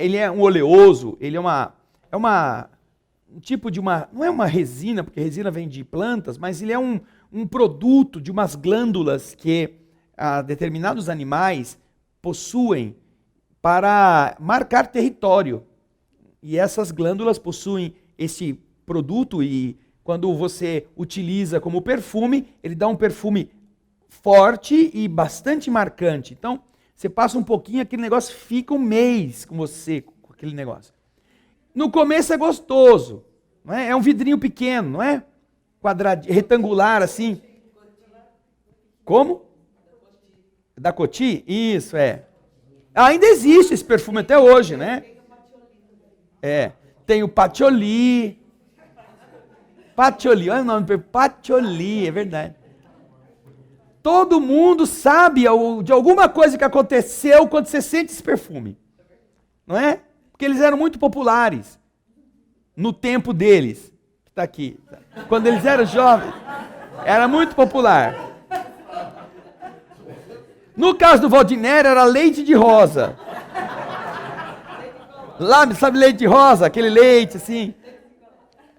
ele é um oleoso, ele é um tipo de não é uma resina, porque resina vem de plantas, mas ele é um produto de umas glândulas que determinados animais possuem para marcar território. E essas glândulas possuem esse produto e quando você utiliza como perfume, ele dá um perfume forte e bastante marcante. Então, você passa um pouquinho, aquele negócio fica um mês com você, com aquele negócio. No começo é gostoso, não é? É um vidrinho pequeno, não é? Quadradinho, retangular assim. Como? Da Coty? Isso, é. Ainda existe esse perfume até hoje, né? É. Tem o Patchouli. Patchouli, olha o nome do perfume. Patchouli, é verdade. Todo mundo sabe de alguma coisa que aconteceu quando você sente esse perfume. Não é? Porque eles eram muito populares no tempo deles. Que está aqui. Quando eles eram jovens, era muito popular. No caso do Valdiner, era leite de rosa. Lá, sabe leite de rosa? Aquele leite assim.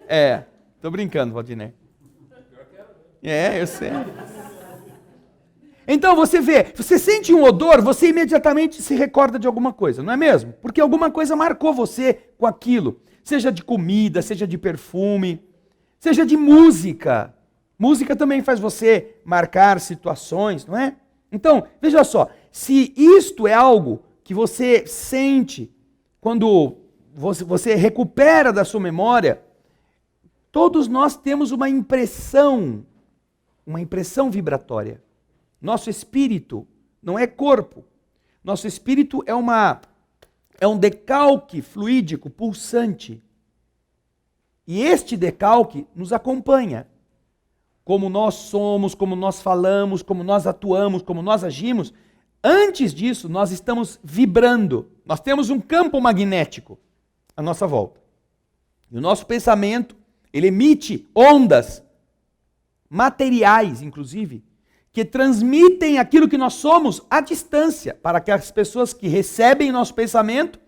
É, tô brincando, Valdiner. É, eu sei. Então você vê, você sente um odor, você imediatamente se recorda de alguma coisa, não é mesmo? Porque alguma coisa marcou você com aquilo. Seja de comida, seja de perfume, seja de música. Música também faz você marcar situações, não é? Então, veja só, se isto é algo que você sente quando você recupera da sua memória, todos nós temos uma impressão vibratória. Nosso espírito não é corpo. Nosso espírito é um decalque fluídico, pulsante. E este decalque nos acompanha. Como nós somos, como nós falamos, como nós atuamos, como nós agimos. Antes disso, nós estamos vibrando. Nós temos um campo magnético à nossa volta. E o nosso pensamento, ele emite ondas materiais, inclusive, que transmitem aquilo que nós somos à distância, para que as pessoas que recebem nosso pensamento,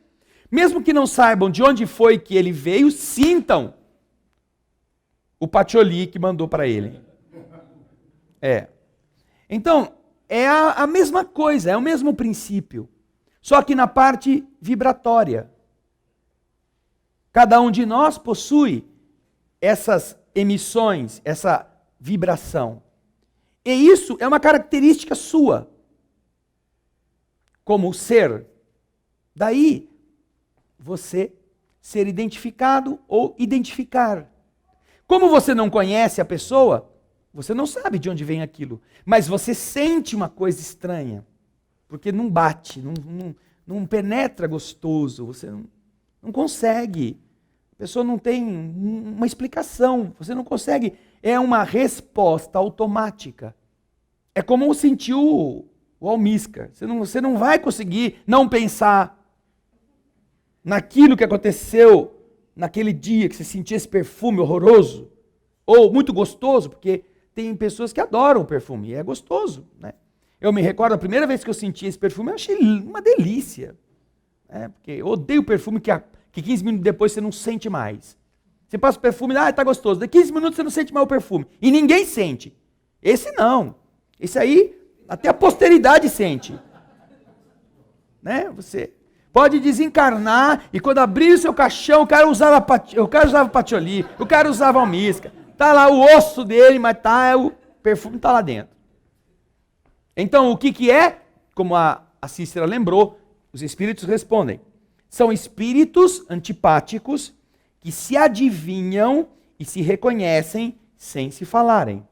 mesmo que não saibam de onde foi que ele veio, sintam o Patchouli que mandou para ele. Então, é a mesma coisa, é o mesmo princípio, só que na parte vibratória. Cada um de nós possui essas emissões, essa vibração. E isso é uma característica sua, como ser. Daí, você ser identificado ou identificar. Como você não conhece a pessoa, você não sabe de onde vem aquilo. Mas você sente uma coisa estranha, porque não bate, não penetra gostoso, você não consegue. A pessoa não tem uma explicação, você não consegue. É uma resposta automática. É como sentir o almíscar. Você não vai conseguir não pensar naquilo que aconteceu naquele dia que você sentia esse perfume horroroso, ou muito gostoso, porque tem pessoas que adoram o perfume, e é gostoso, né? Eu me recordo, a primeira vez que eu senti esse perfume, eu achei uma delícia. Porque eu odeio perfume que 15 minutos depois você não sente mais. Você passa o perfume, tá gostoso. Daqui 15 minutos você não sente mais o perfume. E ninguém sente. Esse não. Esse aí, até a posteridade sente. Né? Você pode desencarnar e quando abrir o seu caixão, o cara usava Patchouli, o cara usava almíscar. Tá lá o osso dele, mas o perfume tá lá dentro. Então, o que é? Como a Cícera lembrou, os espíritos respondem. São espíritos antipáticos que se adivinham e se reconhecem sem se falarem.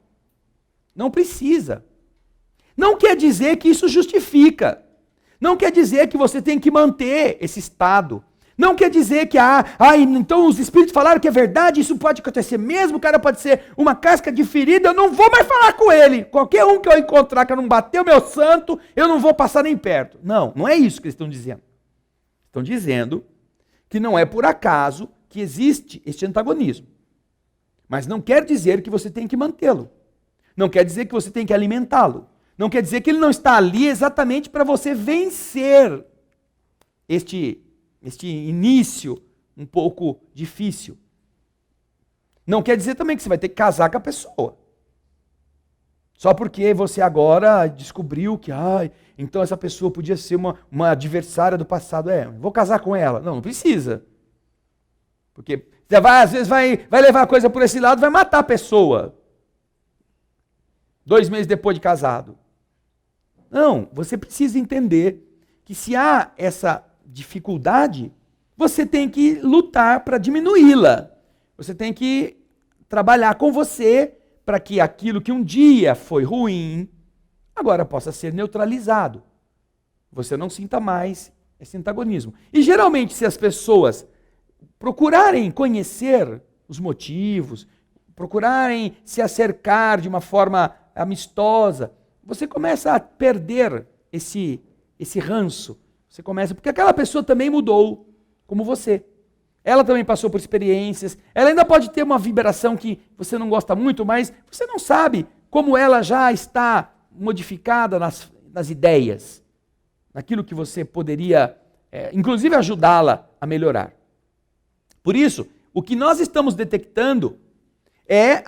Não precisa. Não quer dizer que isso justifica. Não quer dizer que você tem que manter esse estado. Não quer dizer que, então os espíritos falaram que é verdade, isso pode acontecer mesmo, o cara pode ser uma casca de ferida, eu não vou mais falar com ele. Qualquer um que eu encontrar que não bateu meu santo, eu não vou passar nem perto. Não, não é isso que eles estão dizendo. Estão dizendo que não é por acaso que existe este antagonismo. Mas não quer dizer que você tem que mantê-lo. Não quer dizer que você tem que alimentá-lo. Não quer dizer que ele não está ali exatamente para você vencer este início um pouco difícil. Não quer dizer também que você vai ter que casar com a pessoa. Só porque você agora descobriu que, então essa pessoa podia ser uma adversária do passado. Vou casar com ela. Não precisa. Porque você às vezes vai levar a coisa por esse lado, vai matar a pessoa. 2 meses depois de casado. Não, você precisa entender que se há essa dificuldade, você tem que lutar para diminuí-la. Você tem que trabalhar com você para que aquilo que um dia foi ruim, agora possa ser neutralizado. Você não sinta mais esse antagonismo. E geralmente, se as pessoas procurarem conhecer os motivos, procurarem se acercar de uma forma amistosa, você começa a perder esse ranço. Você começa, porque aquela pessoa também mudou, como você. Ela também passou por experiências, ela ainda pode ter uma vibração que você não gosta muito, mas você não sabe como ela já está modificada nas ideias, naquilo que você poderia, inclusive, ajudá-la a melhorar. Por isso, o que nós estamos detectando é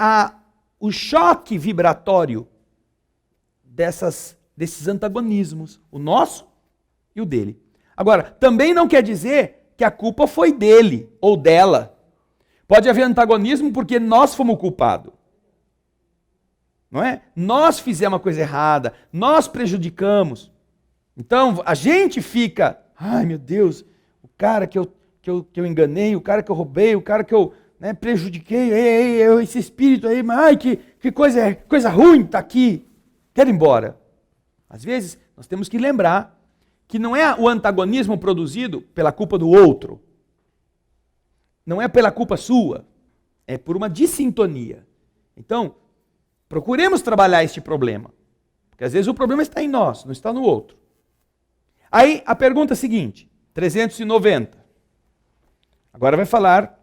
o choque vibratório desses antagonismos, o nosso e o dele. Agora, também não quer dizer que a culpa foi dele ou dela. Pode haver antagonismo porque nós fomos culpados. Não é? Nós fizemos a coisa errada, nós prejudicamos. Então, a gente fica, meu Deus, o cara que eu enganei, o cara que eu roubei, o cara que eu prejudiquei, esse espírito aí, que coisa ruim está aqui. Quero ir embora. Às vezes, nós temos que lembrar que não é o antagonismo produzido pela culpa do outro. Não é pela culpa sua. É por uma dissintonia. Então, procuremos trabalhar este problema. Porque às vezes o problema está em nós, não está no outro. Aí, a pergunta é a seguinte, 390. Agora vai falar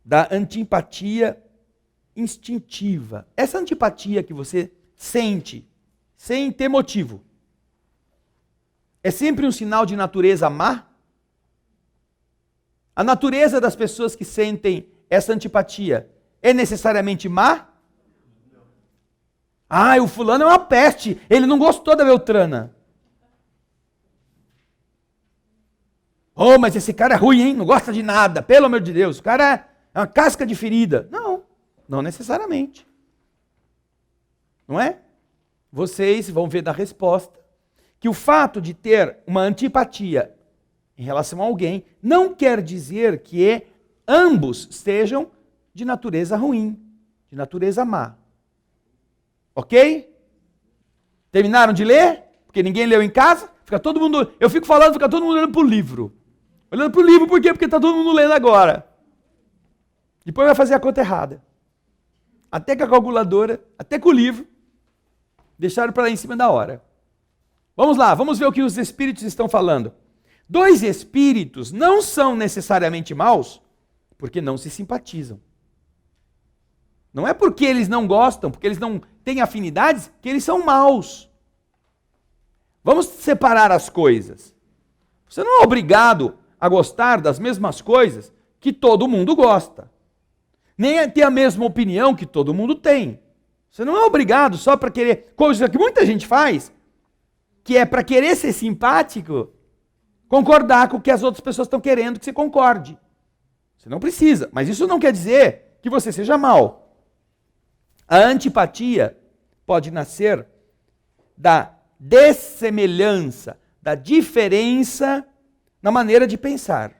da antipatia instintiva. Essa antipatia que você sente sem ter motivo, é sempre um sinal de natureza má? A natureza das pessoas que sentem essa antipatia é necessariamente má? O fulano é uma peste, ele não gostou da Beltrana. Mas esse cara é ruim, hein? Não gosta de nada, pelo amor de Deus, o cara é uma casca de ferida. Não necessariamente. Não é? Vocês vão ver da resposta que o fato de ter uma antipatia em relação a alguém não quer dizer que ambos sejam de natureza ruim, de natureza má. Ok? Terminaram de ler? Porque ninguém leu em casa? Eu fico falando, fica todo mundo olhando para o livro. Olhando para o livro por quê? Porque está todo mundo lendo agora. Depois vai fazer a conta errada. Até com a calculadora, até com o livro, deixaram para lá em cima da hora. Vamos lá, vamos ver o que os espíritos estão falando. 2 espíritos não são necessariamente maus, porque não se simpatizam. Não é porque eles não gostam, porque eles não têm afinidades, que eles são maus. Vamos separar as coisas. Você não é obrigado a gostar das mesmas coisas que todo mundo gosta. Nem a ter a mesma opinião que todo mundo tem. Você não é obrigado só para querer, coisa que muita gente faz, que é para querer ser simpático, concordar com o que as outras pessoas estão querendo que você concorde. Você não precisa, mas isso não quer dizer que você seja mau. A antipatia pode nascer da dessemelhança, da diferença na maneira de pensar.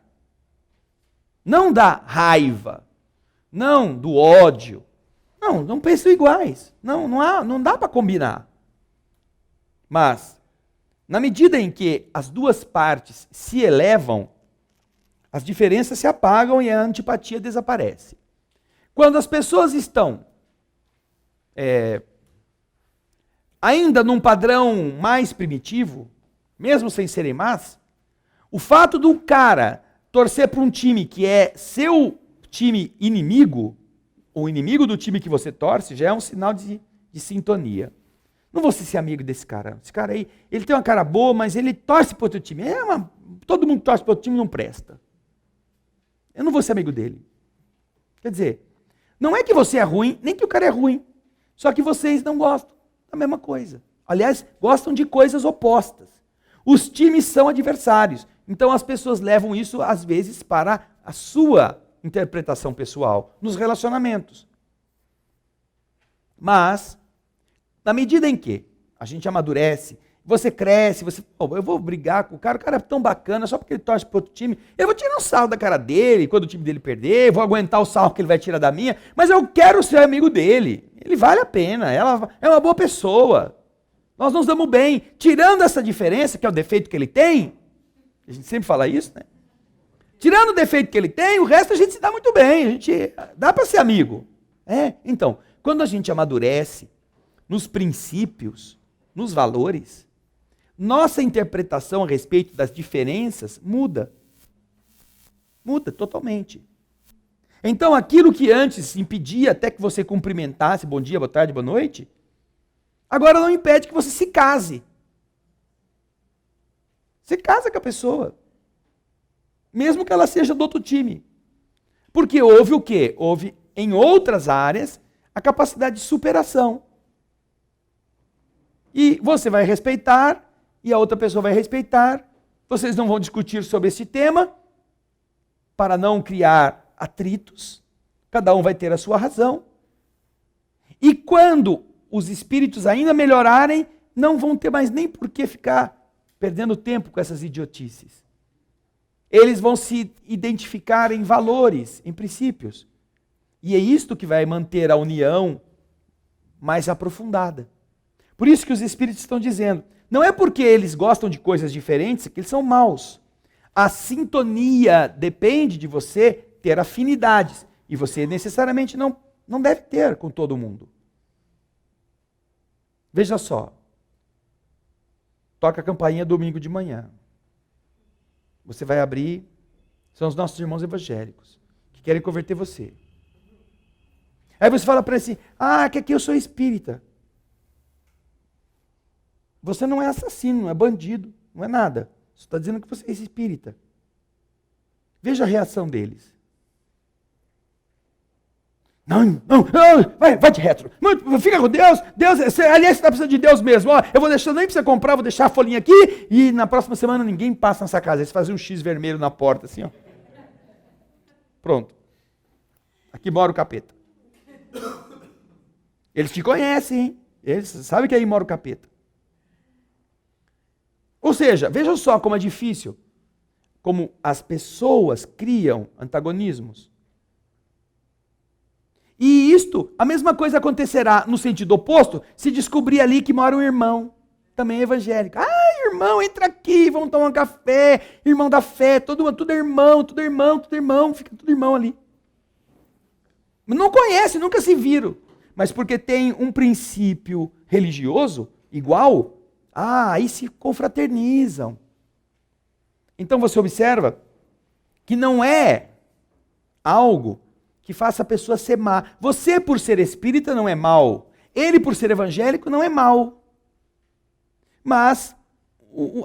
Não da raiva, não do ódio. Não pensam iguais. Não dá para combinar. Mas Na medida em que as duas partes se elevam, as diferenças se apagam e a antipatia desaparece. Quando as pessoas estão ainda num padrão mais primitivo, mesmo sem serem más, o fato do cara torcer para um time que é seu time inimigo, ou inimigo do time que você torce, já é um sinal de sintonia. Não vou ser amigo desse cara. Esse cara aí, ele tem uma cara boa, mas ele torce para outro time. Todo mundo torce para outro time, não presta. Eu não vou ser amigo dele. Quer dizer, não é que você é ruim, nem que o cara é ruim. Só que vocês não gostam da mesma coisa. Aliás, gostam de coisas opostas. Os times são adversários. Então as pessoas levam isso, às vezes, para a sua interpretação pessoal, nos relacionamentos. Mas, na medida em que a gente amadurece, você cresce, eu vou brigar com o cara é tão bacana, só porque ele torce para outro time, eu vou tirar um sarro da cara dele, quando o time dele perder, vou aguentar o sarro que ele vai tirar da minha, mas eu quero ser amigo dele, ele vale a pena, ela é uma boa pessoa, nós nos damos bem, tirando essa diferença, que é o defeito que ele tem, a gente sempre fala isso, né? Tirando o defeito que ele tem, o resto a gente se dá muito bem, a gente dá para ser amigo. Então, quando a gente amadurece nos princípios, nos valores, nossa interpretação a respeito das diferenças muda. Muda totalmente. Então, aquilo que antes impedia até que você cumprimentasse, bom dia, boa tarde, boa noite, agora não impede que você se case. Você casa com a pessoa. Mesmo que ela seja do outro time. Porque houve o quê? Houve, em outras áreas, a capacidade de superação. E você vai respeitar, e a outra pessoa vai respeitar. Vocês não vão discutir sobre esse tema, para não criar atritos. Cada um vai ter a sua razão. E quando os espíritos ainda melhorarem, não vão ter mais nem por que ficar perdendo tempo com essas idiotices. Eles vão se identificar em valores, em princípios. E é isto que vai manter a união mais aprofundada. Por isso que os espíritos estão dizendo, não é porque eles gostam de coisas diferentes que eles são maus. A sintonia depende de você ter afinidades. E você necessariamente não deve ter com todo mundo. Veja só. Toca a campainha domingo de manhã. Você vai abrir, são os nossos irmãos evangélicos, que querem converter você. Aí você fala para ele assim, que aqui eu sou espírita. Você não é assassino, não é bandido, não é nada. Você está dizendo que você é espírita. Veja a reação deles. Não, vai de retro. Fica com Deus. Aliás, você está precisando de Deus mesmo. Eu vou deixar nem para você comprar, vou deixar a folhinha aqui e na próxima semana ninguém passa nessa casa. Eles fazem um X vermelho na porta, assim, ó. Pronto. Aqui mora o capeta. Eles te conhecem, hein? Eles sabem que aí mora o capeta. Ou seja, veja só como é difícil, como as pessoas criam antagonismos. E isto, a mesma coisa acontecerá no sentido oposto, se descobrir ali que mora um irmão, também evangélico. Irmão, entra aqui, vamos tomar um café, irmão da fé, tudo irmão, fica tudo irmão ali. Não conhece, nunca se viram, mas porque tem um princípio religioso igual, aí se confraternizam. Então você observa que não é algo que faça a pessoa ser má. Você, por ser espírita, não é mal. Ele, por ser evangélico, não é mal. Mas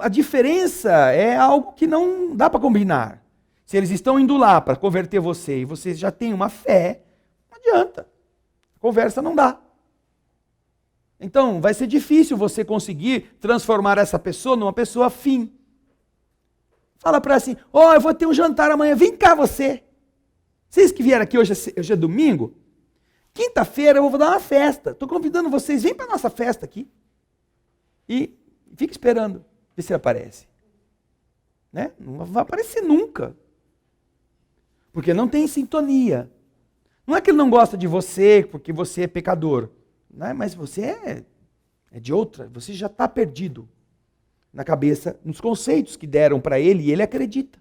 a diferença é algo que não dá para combinar. Se eles estão indo lá para converter você e você já tem uma fé, não adianta. A conversa não dá. Então, vai ser difícil você conseguir transformar essa pessoa numa pessoa afim. Fala para assim, eu vou ter um jantar amanhã, vem cá você. Vocês que vieram aqui, hoje é domingo, quinta-feira eu vou dar uma festa. Estou convidando vocês, vem para a nossa festa aqui. E fica esperando, ver se ele aparece. Né? Não vai aparecer nunca. Porque não tem sintonia. Não é que ele não gosta de você porque você é pecador. Né? Mas você é de outra, você já está perdido. na cabeça, nos conceitos que deram para ele, e ele acredita.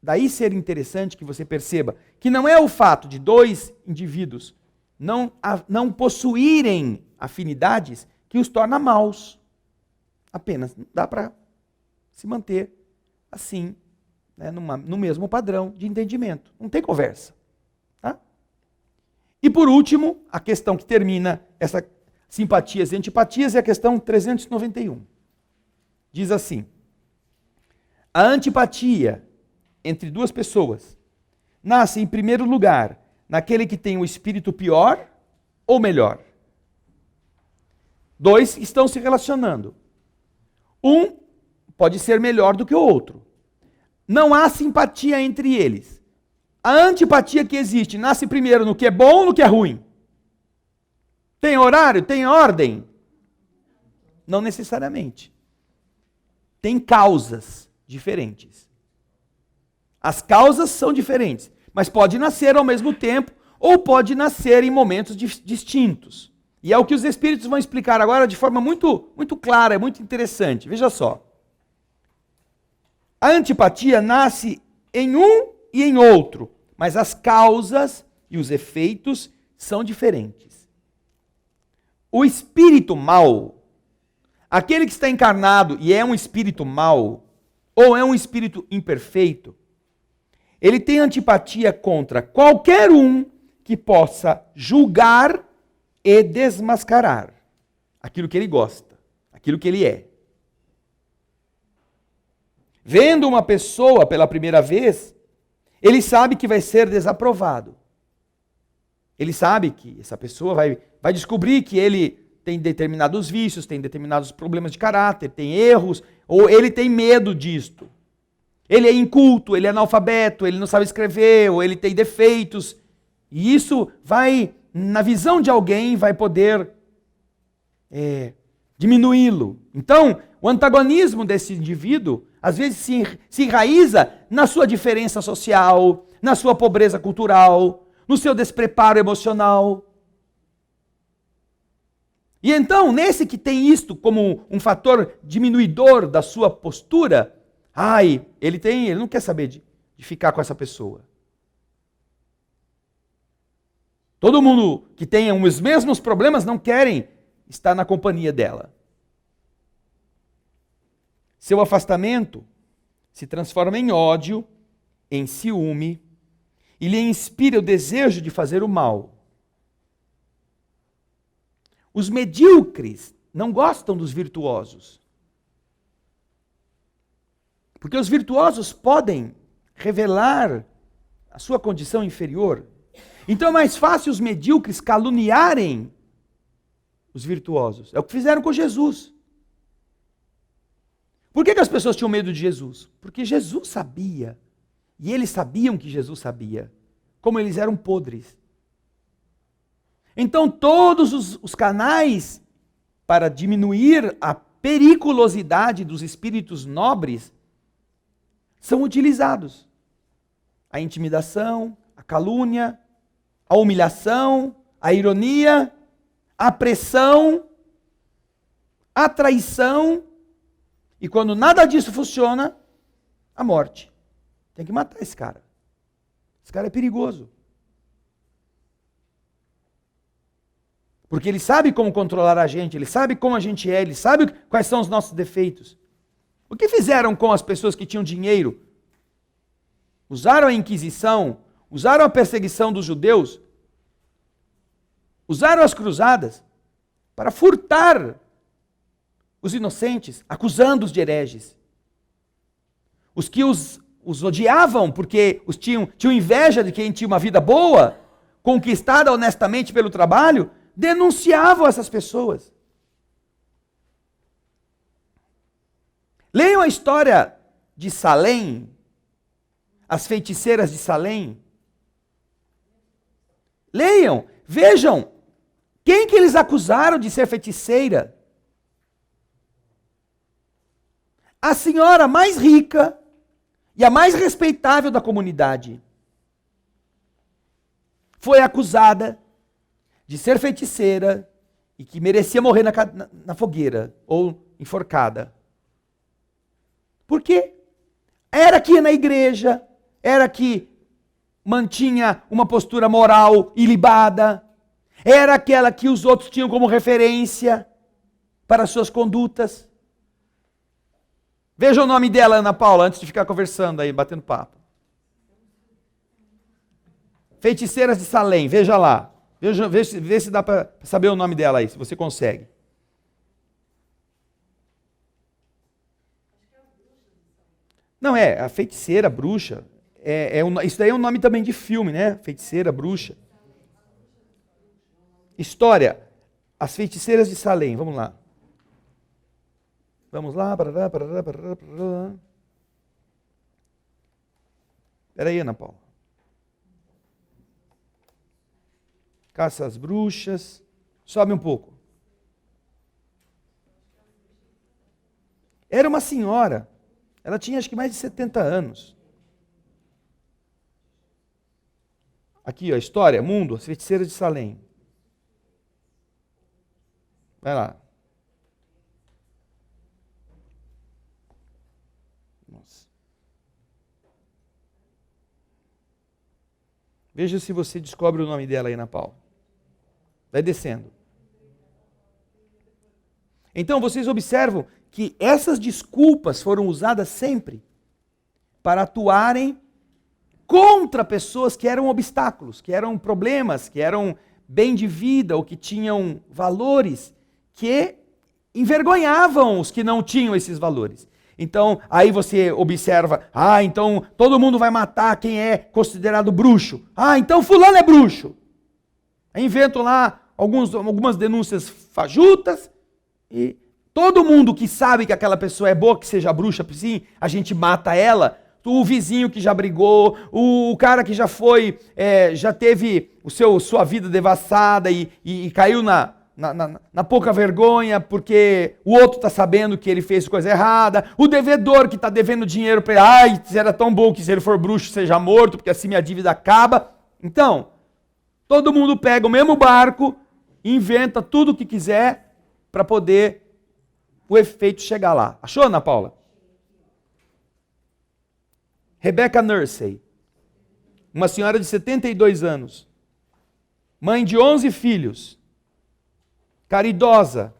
Daí ser interessante que você perceba que não é o fato de dois indivíduos não possuírem afinidades que os torna maus. Apenas não dá para se manter assim, né, no mesmo padrão de entendimento. Não tem conversa. Tá? E por último, a questão que termina essa simpatias e antipatias é a questão 391. Diz assim: a antipatia entre duas pessoas nasce, em primeiro lugar, naquele que tem o espírito pior ou melhor. Dois estão se relacionando. Um pode ser melhor do que o outro. Não há simpatia entre eles. A antipatia que existe nasce primeiro no que é bom ou no que é ruim? Tem horário? Tem ordem? Não necessariamente. Tem causas diferentes. As causas são diferentes, mas pode nascer ao mesmo tempo ou pode nascer em momentos distintos. E é o que os espíritos vão explicar agora de forma muito, muito clara, muito interessante. Veja só. A antipatia nasce em um e em outro, mas as causas e os efeitos são diferentes. O espírito mau, aquele que está encarnado e é um espírito mau, ou é um espírito imperfeito, ele tem antipatia contra qualquer um que possa julgar e desmascarar aquilo que ele gosta, aquilo que ele é. Vendo uma pessoa pela primeira vez, ele sabe que vai ser desaprovado. Ele sabe que essa pessoa vai descobrir que ele tem determinados vícios, tem determinados problemas de caráter, tem erros, ou ele tem medo disto. Ele é inculto, ele é analfabeto, ele não sabe escrever, ou ele tem defeitos. E isso vai, na visão de alguém, vai poder diminuí-lo. Então, o antagonismo desse indivíduo, às vezes, se enraiza na sua diferença social, na sua pobreza cultural, no seu despreparo emocional. E então, nesse que tem isto como um fator diminuidor da sua postura, ele não quer saber de ficar com essa pessoa. Todo mundo que tenha os mesmos problemas não querem estar na companhia dela. Seu afastamento se transforma em ódio, em ciúme, e lhe inspira o desejo de fazer o mal. Os medíocres não gostam dos virtuosos. Porque os virtuosos podem revelar a sua condição inferior. Então é mais fácil os medíocres caluniarem os virtuosos. É o que fizeram com Jesus. Por que as pessoas tinham medo de Jesus? Porque Jesus sabia. E eles sabiam que Jesus sabia. Como eles eram podres. Então todos os canais para diminuir a periculosidade dos espíritos nobres são utilizados. A intimidação, a calúnia, a humilhação, a ironia, a pressão, a traição, e quando nada disso funciona, a morte. Tem que matar esse cara. Esse cara é perigoso. Porque ele sabe como controlar a gente, ele sabe como a gente é, ele sabe quais são os nossos defeitos. O que fizeram com as pessoas que tinham dinheiro? Usaram a Inquisição, usaram a perseguição dos judeus, usaram as cruzadas para furtar os inocentes, acusando-os de hereges. Os que os odiavam porque tinham inveja de quem tinha uma vida boa, conquistada honestamente pelo trabalho, denunciavam essas pessoas. Leiam a história de Salém, as feiticeiras de Salém. Leiam, vejam, quem que eles acusaram de ser feiticeira? A senhora mais rica e a mais respeitável da comunidade foi acusada de ser feiticeira e que merecia morrer na fogueira ou enforcada. Porque era que ia na igreja, era que mantinha uma postura moral ilibada, era aquela que os outros tinham como referência para suas condutas. Veja o nome dela, Ana Paula, antes de ficar conversando aí, batendo papo. Feiticeiras de Salém, veja lá. Vê se dá para saber o nome dela aí, se você consegue. Não, a feiticeira, bruxa. Isso daí é um nome também de filme, né? Feiticeira, bruxa. História. As feiticeiras de Salém, vamos lá. Vamos lá. Espera aí, Ana Paula. Caça às bruxas. Sobe um pouco. Era uma senhora. Ela tinha acho que mais de 70 anos. Aqui, ó, história, mundo, as feiticeiras de Salém. Vai lá. Nossa. Veja se você descobre o nome dela aí na Paula. Vai descendo. Então, vocês observam que essas desculpas foram usadas sempre para atuarem contra pessoas que eram obstáculos, que eram problemas, que eram bem de vida ou que tinham valores que envergonhavam os que não tinham esses valores. Então, aí você observa, então todo mundo vai matar quem é considerado bruxo. Então fulano é bruxo. Aí inventam lá algumas denúncias fajutas e todo mundo que sabe que aquela pessoa é boa, que seja bruxa, sim, a gente mata ela. O vizinho que já brigou, o cara que já foi, já teve sua vida devassada e caiu na pouca vergonha porque o outro está sabendo que ele fez coisa errada. O devedor que está devendo dinheiro para ele, era tão bom que se ele for bruxo seja morto, porque assim minha dívida acaba. Então, todo mundo pega o mesmo barco, inventa tudo o que quiser para poder o efeito chegar lá. Achou, Ana Paula? Rebecca Nursey, uma senhora de 72 anos, mãe de 11 filhos, caridosa,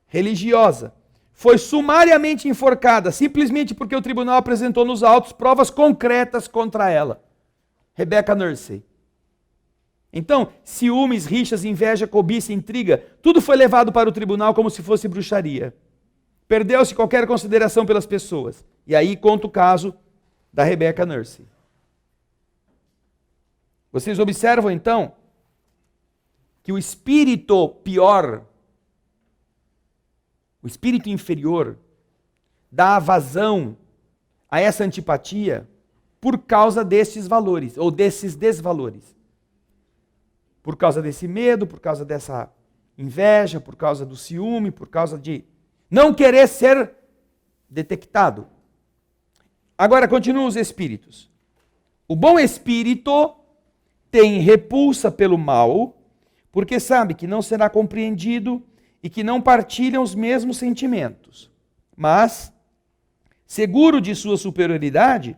religiosa, foi sumariamente enforcada simplesmente porque o tribunal apresentou nos autos provas concretas contra ela. Rebecca Nursey. Então, ciúmes, rixas, inveja, cobiça, intriga, tudo foi levado para o tribunal como se fosse bruxaria. Perdeu-se qualquer consideração pelas pessoas. E aí conta o caso da Rebecca Nursey. Vocês observam então que o espírito pior, o espírito inferior, dá vazão a essa antipatia por causa desses valores, ou desses desvalores. Por causa desse medo, por causa dessa inveja, por causa do ciúme, por causa de não querer ser detectado. Agora continuam os espíritos. O bom espírito tem repulsa pelo mal, porque sabe que não será compreendido e que não partilham os mesmos sentimentos. Mas, seguro de sua superioridade,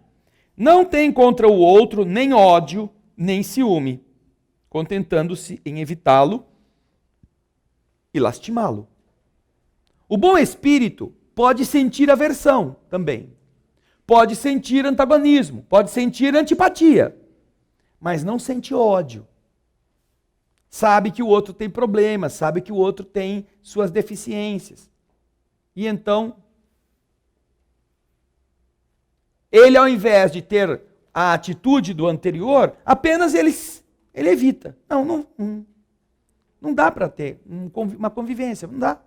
não tem contra o outro nem ódio, nem ciúme, contentando-se em evitá-lo e lastimá-lo. O bom espírito pode sentir aversão também. Pode sentir antagonismo, pode sentir antipatia, mas não sente ódio. Sabe que o outro tem problemas, sabe que o outro tem suas deficiências. E então, ele ao invés de ter a atitude do anterior, apenas ele evita. Não dá para ter uma convivência, não dá,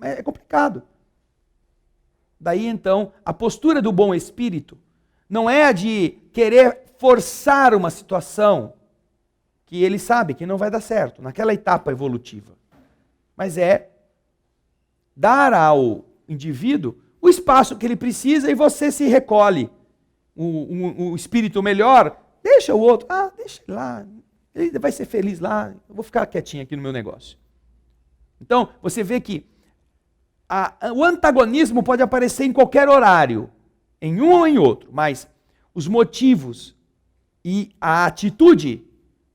é complicado. Daí então, a postura do bom espírito não é a de querer forçar uma situação que ele sabe que não vai dar certo, naquela etapa evolutiva. Mas é dar ao indivíduo o espaço que ele precisa e você se recolhe. O espírito melhor, deixa o outro, deixa ele lá, ele vai ser feliz lá, eu vou ficar quietinho aqui no meu negócio. Então, você vê que o antagonismo pode aparecer em qualquer horário em um ou em outro, mas os motivos e a atitude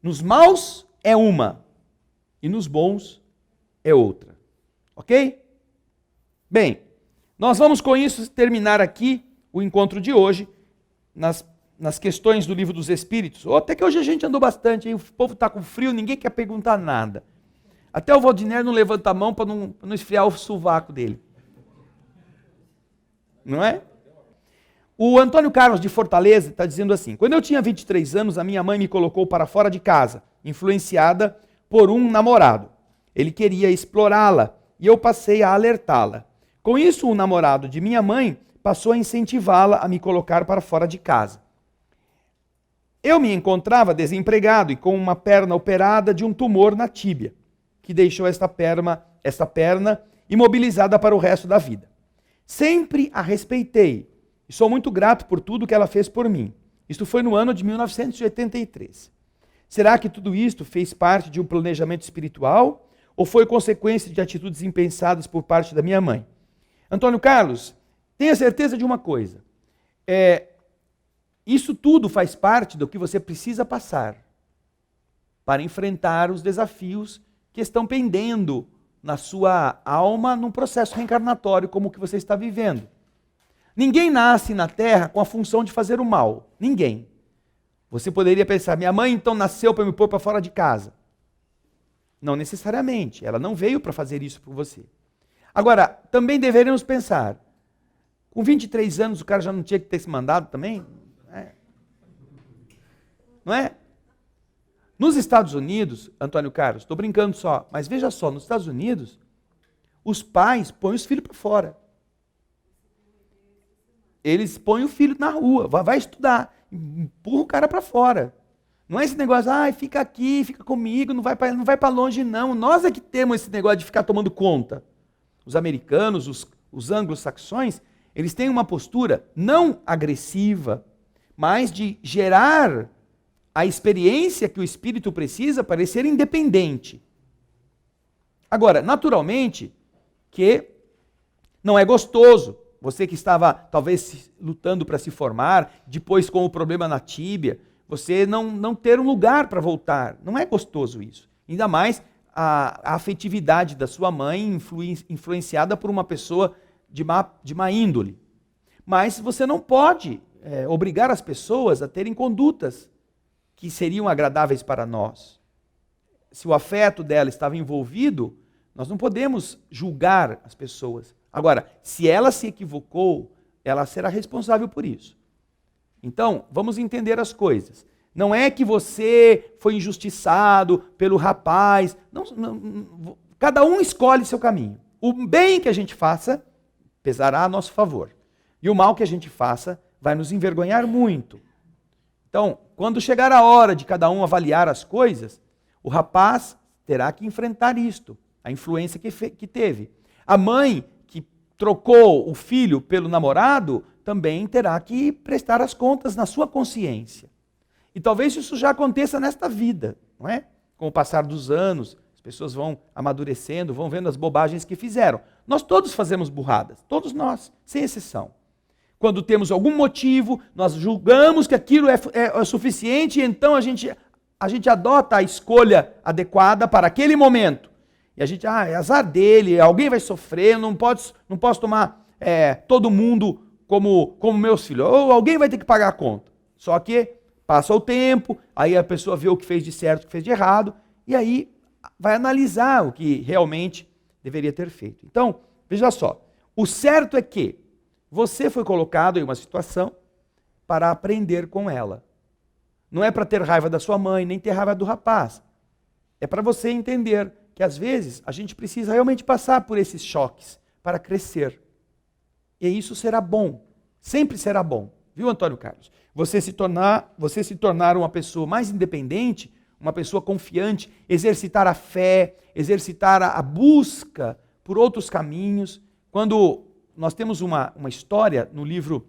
nos maus é uma e nos bons é outra. Ok? Bem, nós vamos com isso terminar aqui o encontro de hoje nas questões do Livro dos Espíritos. Até que hoje a gente andou bastante, hein? O povo está com frio, ninguém quer perguntar nada. Até o Valdiner não levanta a mão para não esfriar o sovaco dele. Não é? O Antônio Carlos de Fortaleza está dizendo assim: quando eu tinha 23 anos, a minha mãe me colocou para fora de casa, influenciada por um namorado. Ele queria explorá-la e eu passei a alertá-la. Com isso, o namorado de minha mãe passou a incentivá-la a me colocar para fora de casa. Eu me encontrava desempregado e com uma perna operada de um tumor na tíbia, que deixou esta perna imobilizada para o resto da vida. Sempre a respeitei e sou muito grato por tudo que ela fez por mim. Isto foi no ano de 1983. Será que tudo isto fez parte de um planejamento espiritual ou foi consequência de atitudes impensadas por parte da minha mãe? Antônio Carlos, tenha certeza de uma coisa. Isso tudo faz parte do que você precisa passar para enfrentar os desafios que estão pendendo na sua alma num processo reencarnatório como o que você está vivendo. Ninguém nasce na Terra com a função de fazer o mal. Ninguém. Você poderia pensar, minha mãe então nasceu para me pôr para fora de casa. Não necessariamente. Ela não veio para fazer isso por você. Agora, também deveríamos pensar, com 23 anos o cara já não tinha que ter se mandado também? Não é? Nos Estados Unidos, Antônio Carlos, estou brincando só, mas veja só, nos Estados Unidos, os pais põem os filhos para fora. Eles põem o filho na rua, vai estudar, empurra o cara para fora. Não é esse negócio, fica aqui, fica comigo, não vai para longe não. Nós é que temos esse negócio de ficar tomando conta. Os americanos, os anglo-saxões, eles têm uma postura não agressiva, mas de gerar a experiência que o espírito precisa para ele ser independente. Agora, naturalmente, que não é gostoso. Você que estava talvez lutando para se formar, depois com o problema na tíbia, você não ter um lugar para voltar. Não é gostoso isso. Ainda mais a afetividade da sua mãe influenciada por uma pessoa de má índole. Mas você não pode obrigar as pessoas a terem condutas que seriam agradáveis para nós. Se o afeto dela estava envolvido, nós não podemos julgar as pessoas. Agora, se ela se equivocou, ela será responsável por isso. Então, vamos entender as coisas. Não é que você foi injustiçado pelo rapaz. Cada um escolhe seu caminho. O bem que a gente faça pesará a nosso favor. E o mal que a gente faça vai nos envergonhar muito. Então, quando chegar a hora de cada um avaliar as coisas, o rapaz terá que enfrentar isto, a influência que teve. A mãe que trocou o filho pelo namorado também terá que prestar as contas na sua consciência. E talvez isso já aconteça nesta vida, não é? Com o passar dos anos, as pessoas vão amadurecendo, vão vendo as bobagens que fizeram. Nós todos fazemos burradas, todos nós, sem exceção. Quando temos algum motivo, nós julgamos que aquilo é suficiente, e então a gente adota a escolha adequada para aquele momento. E a gente, é azar dele, alguém vai sofrer, eu não posso tomar todo mundo como meus filhos, ou alguém vai ter que pagar a conta. Só que passa o tempo, aí a pessoa vê o que fez de certo, o que fez de errado, e aí vai analisar o que realmente deveria ter feito. Então, veja só, o certo é que você foi colocado em uma situação para aprender com ela. Não é para ter raiva da sua mãe, nem ter raiva do rapaz. É para você entender que às vezes a gente precisa realmente passar por esses choques para crescer. E isso será bom, sempre será bom. Viu, Antônio Carlos? Você se tornar uma pessoa mais independente, uma pessoa confiante, exercitar a fé, exercitar a busca por outros caminhos. Quando nós temos uma história no livro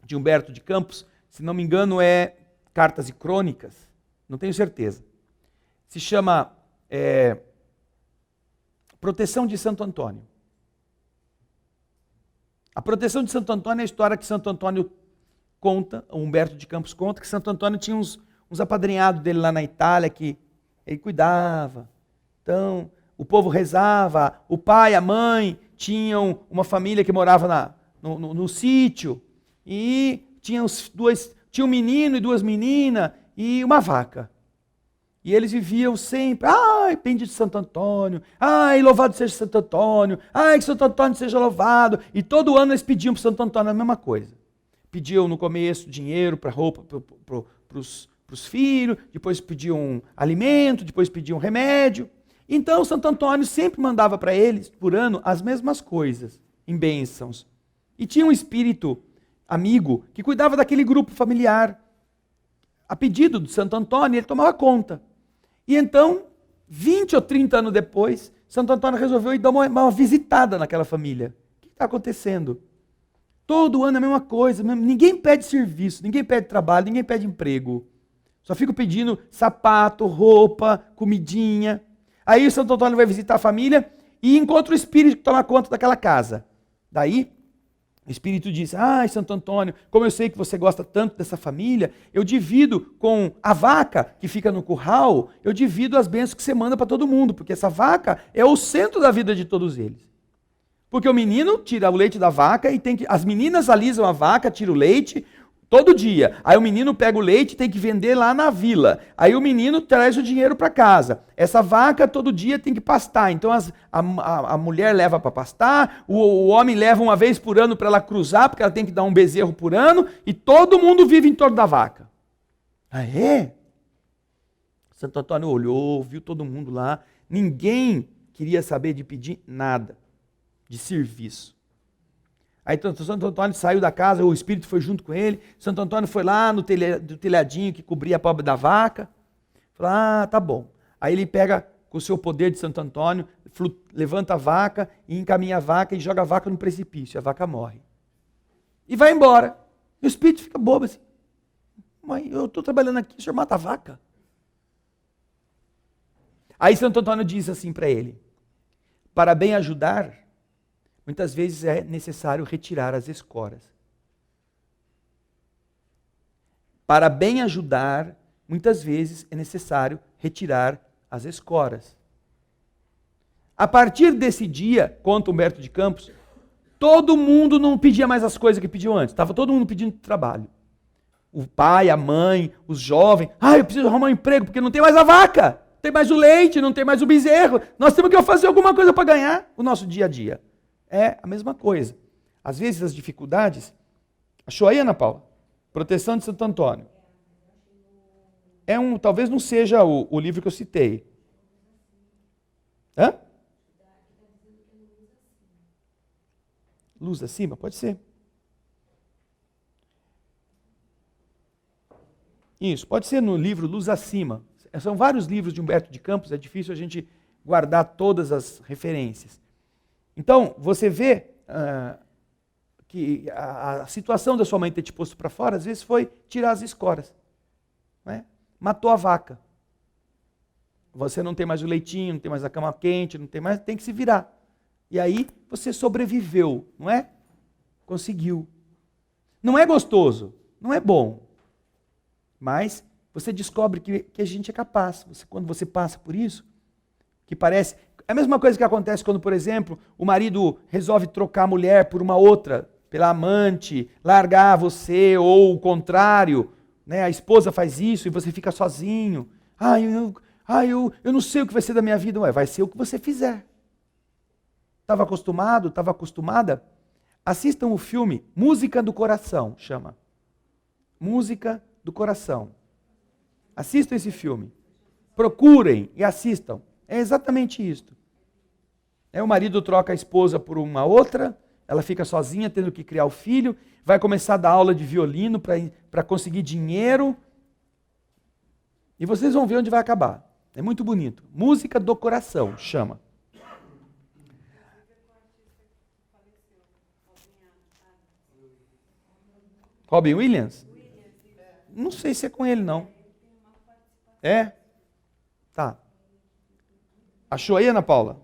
de Humberto de Campos, se não me engano é Cartas e Crônicas, não tenho certeza. Se chama Proteção de Santo Antônio. A proteção de Santo Antônio é a história que Santo Antônio conta, o Humberto de Campos conta, que Santo Antônio tinha uns apadrinhados dele lá na Itália que ele cuidava. Então, o povo rezava, o pai, a mãe tinham uma família que morava no sítio e tinha um menino e 2 meninas e uma vaca. E eles viviam sempre, ai, bendito Santo Antônio, ai, louvado seja Santo Antônio, ai, que Santo Antônio seja louvado. E todo ano eles pediam para Santo Antônio a mesma coisa. Pediam no começo dinheiro para roupa para os filhos, depois pediam alimento, depois pediam remédio. Então Santo Antônio sempre mandava para eles, por ano, as mesmas coisas, em bênçãos. E tinha um espírito amigo que cuidava daquele grupo familiar. A pedido de Santo Antônio, ele tomava conta. E então, 20 ou 30 anos depois, Santo Antônio resolveu ir dar uma visitada naquela família. O que está acontecendo? Todo ano é a mesma coisa, ninguém pede serviço, ninguém pede trabalho, ninguém pede emprego. Só fico pedindo sapato, roupa, comidinha. Aí o Santo Antônio vai visitar a família e encontra o espírito que toma conta daquela casa. Daí, o espírito diz, ai, Santo Antônio, como eu sei que você gosta tanto dessa família, eu divido com a vaca que fica no curral, eu divido as bênçãos que você manda para todo mundo, porque essa vaca é o centro da vida de todos eles. Porque o menino tira o leite da vaca e as meninas alisam a vaca, tiram o leite todo dia. Aí o menino pega o leite e tem que vender lá na vila. Aí o menino traz o dinheiro para casa. Essa vaca todo dia tem que pastar. Então a mulher leva para pastar, o homem leva uma vez por ano para ela cruzar, porque ela tem que dar um bezerro por ano, e todo mundo vive em torno da vaca. Ah, é? Santo Antônio olhou, viu todo mundo lá. Ninguém queria saber de pedir nada, de serviço. Aí Santo Antônio saiu da casa, o espírito foi junto com ele. Santo Antônio foi lá no telhadinho que cobria a pobre da vaca. Falou, tá bom. Aí ele pega com o seu poder de Santo Antônio, levanta a vaca e encaminha a vaca e joga a vaca no precipício. A vaca morre. E vai embora. E o espírito fica bobo assim. Mãe, eu estou trabalhando aqui, o senhor mata a vaca? Aí Santo Antônio diz assim para ele, para bem ajudar, muitas vezes é necessário retirar as escoras. Para bem ajudar, muitas vezes é necessário retirar as escoras. A partir desse dia, conta Humberto de Campos, todo mundo não pedia mais as coisas que pediam antes. Estava todo mundo pedindo trabalho. O pai, a mãe, os jovens. Eu preciso arrumar um emprego porque não tem mais a vaca. Não tem mais o leite, não tem mais o bezerro. Nós temos que fazer alguma coisa para ganhar o nosso dia a dia. É a mesma coisa. Às vezes as dificuldades... Achou aí, Ana Paula? Proteção de Santo Antônio. Talvez não seja o livro que eu citei. Hã? Luz acima? Pode ser. Isso, pode ser no livro Luz Acima. São vários livros de Humberto de Campos, é difícil a gente guardar todas as referências. Então, você vê que a situação da sua mãe ter te posto para fora, às vezes foi tirar as escoras. Né? Matou a vaca. Você não tem mais o leitinho, não tem mais a cama quente, não tem mais, tem que se virar. E aí você sobreviveu, não é? Conseguiu. Não é gostoso, não é bom. Mas você descobre que a gente é capaz. Quando você passa por isso, que parece... É a mesma coisa que acontece quando, por exemplo, o marido resolve trocar a mulher por uma outra, pela amante, largar você, ou o contrário, né? A esposa faz isso e você fica sozinho. Eu não sei o que vai ser da minha vida. Vai ser o que você fizer. Estava acostumado, estava acostumada? Assistam o filme Música do Coração, chama. Música do Coração. Assistam esse filme. Procurem e assistam. É exatamente isso. O marido troca a esposa por uma outra, ela fica sozinha, tendo que criar o filho, vai começar a dar aula de violino para conseguir dinheiro. E vocês vão ver onde vai acabar. É muito bonito. Música do Coração, chama. Robin Williams? Não sei se é com ele, não. É? Tá. Achou aí, Ana Paula?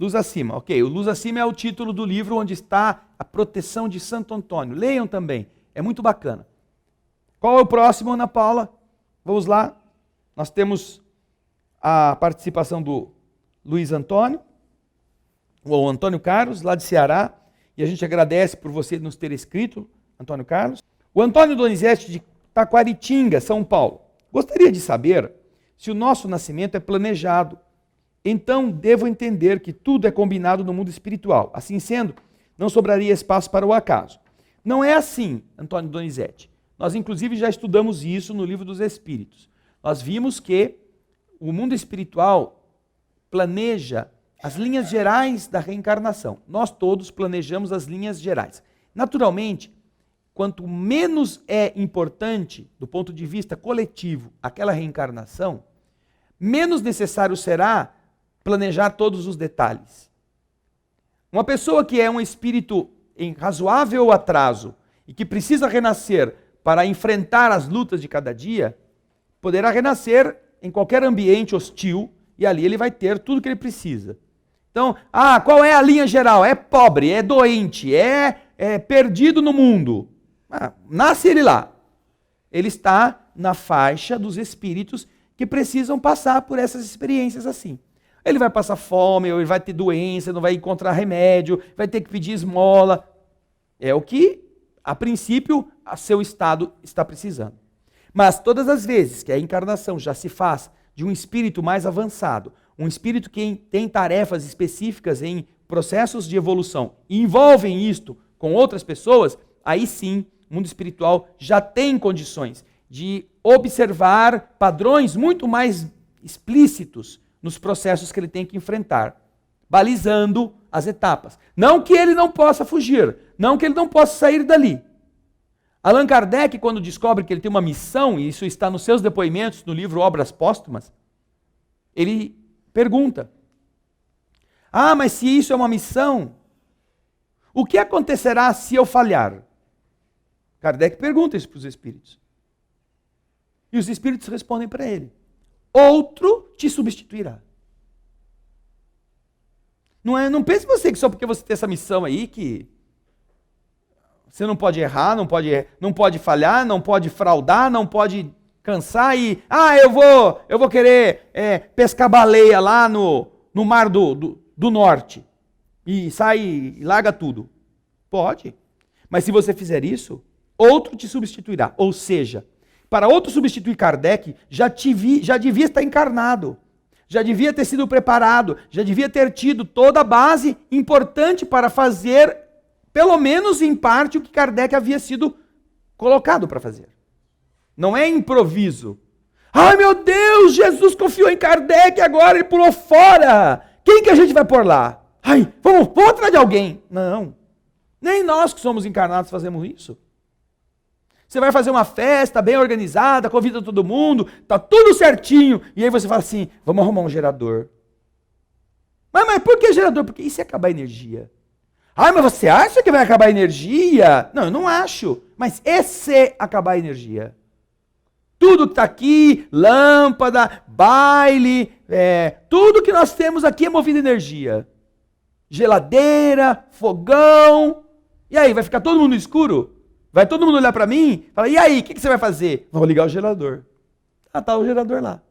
Luz Acima, ok. O Luz Acima é o título do livro onde está a proteção de Santo Antônio. Leiam também, é muito bacana. Qual é o próximo, Ana Paula? Vamos lá. Nós temos a participação do Luiz Antônio, ou Antônio Carlos, lá de Ceará. E a gente agradece por você nos ter escrito, Antônio Carlos. O Antônio Donizete de Taquaritinga, São Paulo. Gostaria de saber se o nosso nascimento é planejado. Então, devo entender que tudo é combinado no mundo espiritual. Assim sendo, não sobraria espaço para o acaso. Não é assim, Antônio Donizete. Nós, inclusive, já estudamos isso no Livro dos Espíritos. Nós vimos que o mundo espiritual planeja as linhas gerais da reencarnação. Nós todos planejamos as linhas gerais. Naturalmente, quanto menos é importante, do ponto de vista coletivo, aquela reencarnação, menos necessário será planejar todos os detalhes. Uma pessoa que é um espírito em razoável atraso e que precisa renascer para enfrentar as lutas de cada dia, poderá renascer em qualquer ambiente hostil e ali ele vai ter tudo que ele precisa. Então, qual é a linha geral? É pobre, é doente, é perdido no mundo. Nasce ele lá. Ele está na faixa dos espíritos que precisam passar por essas experiências assim. Ele vai passar fome, ou ele vai ter doença, não vai encontrar remédio, vai ter que pedir esmola. É o que, a princípio, a seu estado está precisando. Mas todas as vezes que a encarnação já se faz de um espírito mais avançado, um espírito que tem tarefas específicas em processos de evolução e envolvem isto com outras pessoas, aí sim, o mundo espiritual já tem condições de observar padrões muito mais explícitos nos processos que ele tem que enfrentar, balizando as etapas. Não que ele não possa fugir, não que ele não possa sair dali. Allan Kardec, quando descobre que ele tem uma missão, e isso está nos seus depoimentos no livro Obras Póstumas, ele pergunta: mas se isso é uma missão, o que acontecerá se eu falhar? Kardec pergunta isso para os espíritos. E os espíritos respondem para ele: outro te substituirá. Não pense você que só porque você tem essa missão aí que você não pode errar, não pode falhar, não pode fraudar, não pode cansar e eu vou querer pescar baleia lá no mar do norte e sai e larga tudo. Pode. Mas se você fizer isso, outro te substituirá. Ou seja, para outro substituir Kardec, já devia estar encarnado, já devia ter sido preparado, já devia ter tido toda a base importante para fazer, pelo menos em parte, o que Kardec havia sido colocado para fazer. Não é improviso. Ai meu Deus, Jesus confiou em Kardec, agora ele pulou fora. Quem que a gente vai pôr lá? Vamos atrás de alguém. Não, nem nós que somos encarnados fazemos isso. Você vai fazer uma festa bem organizada, convida todo mundo, tá tudo certinho, e aí você fala assim: vamos arrumar um gerador. Mas por que gerador? Porque isso é acabar a energia. Mas você acha que vai acabar a energia? Não, eu não acho. Mas esse acabar a energia. Tudo que está aqui, lâmpada, baile, tudo que nós temos aqui é movido a energia. Geladeira, fogão. E aí, vai ficar todo mundo no escuro? Vai todo mundo olhar para mim e falar: e aí, o que você vai fazer? Vou ligar o gerador. Tá o gerador lá.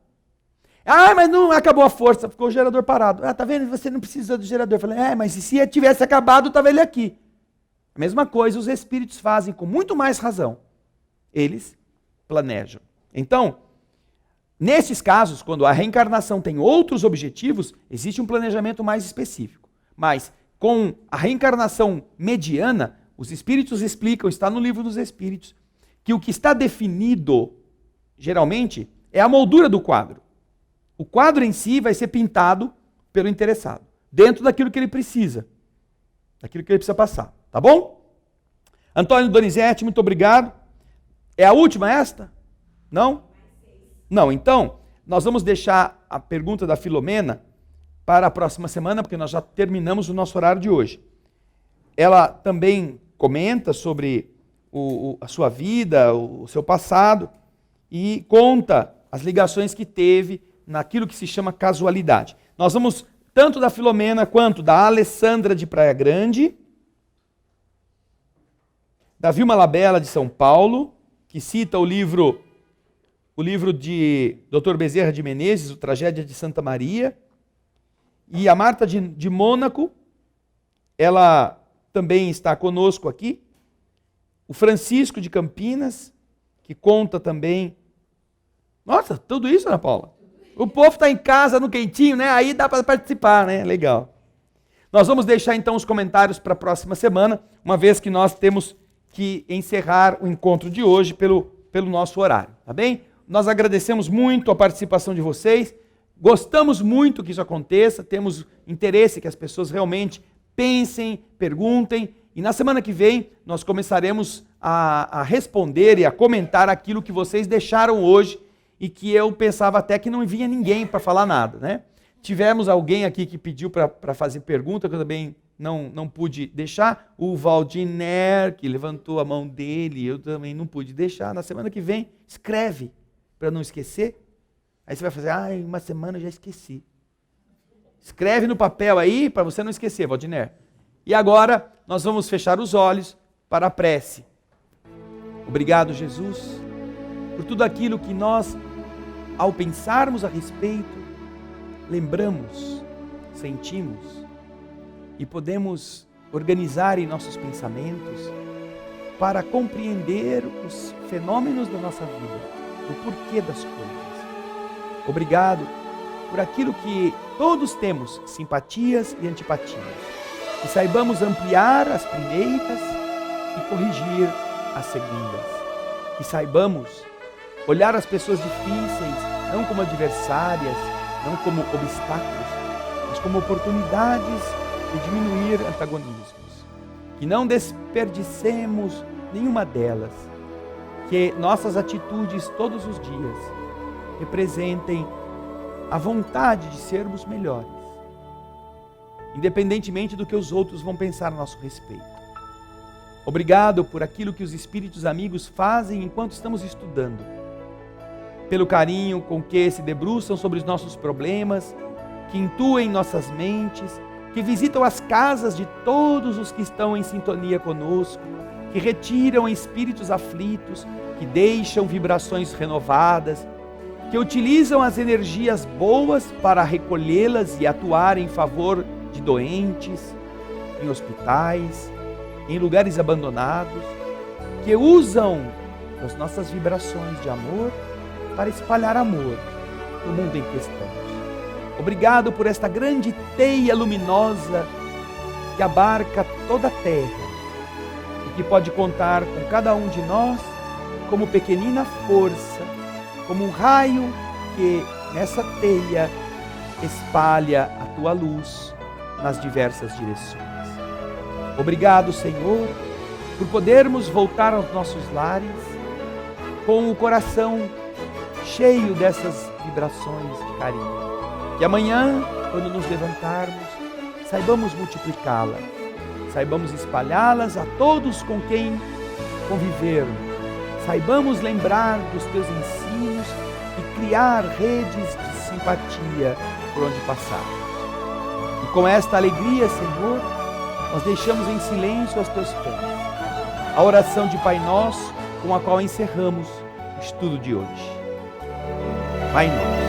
Mas não acabou a força, ficou o gerador parado. Tá vendo? Você não precisa do gerador. Eu falei: mas se tivesse acabado, estava ele aqui. A mesma coisa os espíritos fazem com muito mais razão. Eles planejam. Então, nesses casos, quando a reencarnação tem outros objetivos, existe um planejamento mais específico. Mas com a reencarnação mediana, os espíritos explicam, está no Livro dos Espíritos, que o que está definido, geralmente, é a moldura do quadro. O quadro em si vai ser pintado pelo interessado, dentro daquilo que ele precisa, daquilo que ele precisa passar. Tá bom? Antônio Donizete, muito obrigado. É a última esta? Não? Não, então, nós vamos deixar a pergunta da Filomena para a próxima semana, porque nós já terminamos o nosso horário de hoje. Ela também comenta sobre a sua vida, o seu passado, e conta as ligações que teve naquilo que se chama casualidade. Nós vamos tanto da Filomena quanto da Alessandra de Praia Grande, da Vilma Labella de São Paulo, que cita o livro de Dr. Bezerra de Menezes, o Tragédia de Santa Maria, e a Marta de Mônaco, ela também está conosco aqui, o Francisco de Campinas, que conta também. Nossa, tudo isso, Ana Paula? O povo está em casa, no quentinho, né? Aí dá para participar, né? Legal. Nós vamos deixar então os comentários para a próxima semana, uma vez que nós temos que encerrar o encontro de hoje pelo nosso horário, tá bem? Nós agradecemos muito a participação de vocês, gostamos muito que isso aconteça, temos interesse que as pessoas realmente pensem, perguntem, e na semana que vem nós começaremos a responder e a comentar aquilo que vocês deixaram hoje e que eu pensava até que não vinha ninguém para falar nada, né? Tivemos alguém aqui que pediu para fazer pergunta, que eu também não pude deixar. O Valdiner, que levantou a mão dele, eu também não pude deixar. Na semana que vem, escreve, para não esquecer. Aí você vai fazer, uma semana eu já esqueci. Escreve no papel aí, para você não esquecer, Valdiner. E agora, nós vamos fechar os olhos para a prece. Obrigado, Jesus, por tudo aquilo que nós, ao pensarmos a respeito, lembramos, sentimos e podemos organizar em nossos pensamentos para compreender os fenômenos da nossa vida, o porquê das coisas. Obrigado por aquilo que todos temos, simpatias e antipatias, que saibamos ampliar as primeiras e corrigir as segundas, que saibamos olhar as pessoas difíceis não como adversárias, não como obstáculos, mas como oportunidades de diminuir antagonismos. Que não desperdicemos nenhuma delas, que nossas atitudes todos os dias representem a vontade de sermos melhores, independentemente do que os outros vão pensar a nosso respeito. Obrigado por aquilo que os espíritos amigos fazem enquanto estamos estudando, pelo carinho com que se debruçam sobre os nossos problemas, que intuem nossas mentes, que visitam as casas de todos os que estão em sintonia conosco, que retiram espíritos aflitos, que deixam vibrações renovadas, que utilizam as energias boas para recolhê-las e atuar em favor de doentes, em hospitais, em lugares abandonados, que usam as nossas vibrações de amor para espalhar amor no mundo em que estamos. Obrigado por esta grande teia luminosa que abarca toda a Terra e que pode contar com cada um de nós como pequenina força, como um raio que nessa teia espalha a tua luz nas diversas direções. Obrigado, Senhor, por podermos voltar aos nossos lares com o coração cheio dessas vibrações de carinho. Que amanhã, quando nos levantarmos, saibamos multiplicá-las, saibamos espalhá-las a todos com quem convivermos, saibamos lembrar dos teus ensinos e criar redes de simpatia por onde passarmos. E com esta alegria, Senhor, nós deixamos em silêncio aos teus pés a oração de Pai Nosso com a qual encerramos o estudo de hoje. Pai Nosso,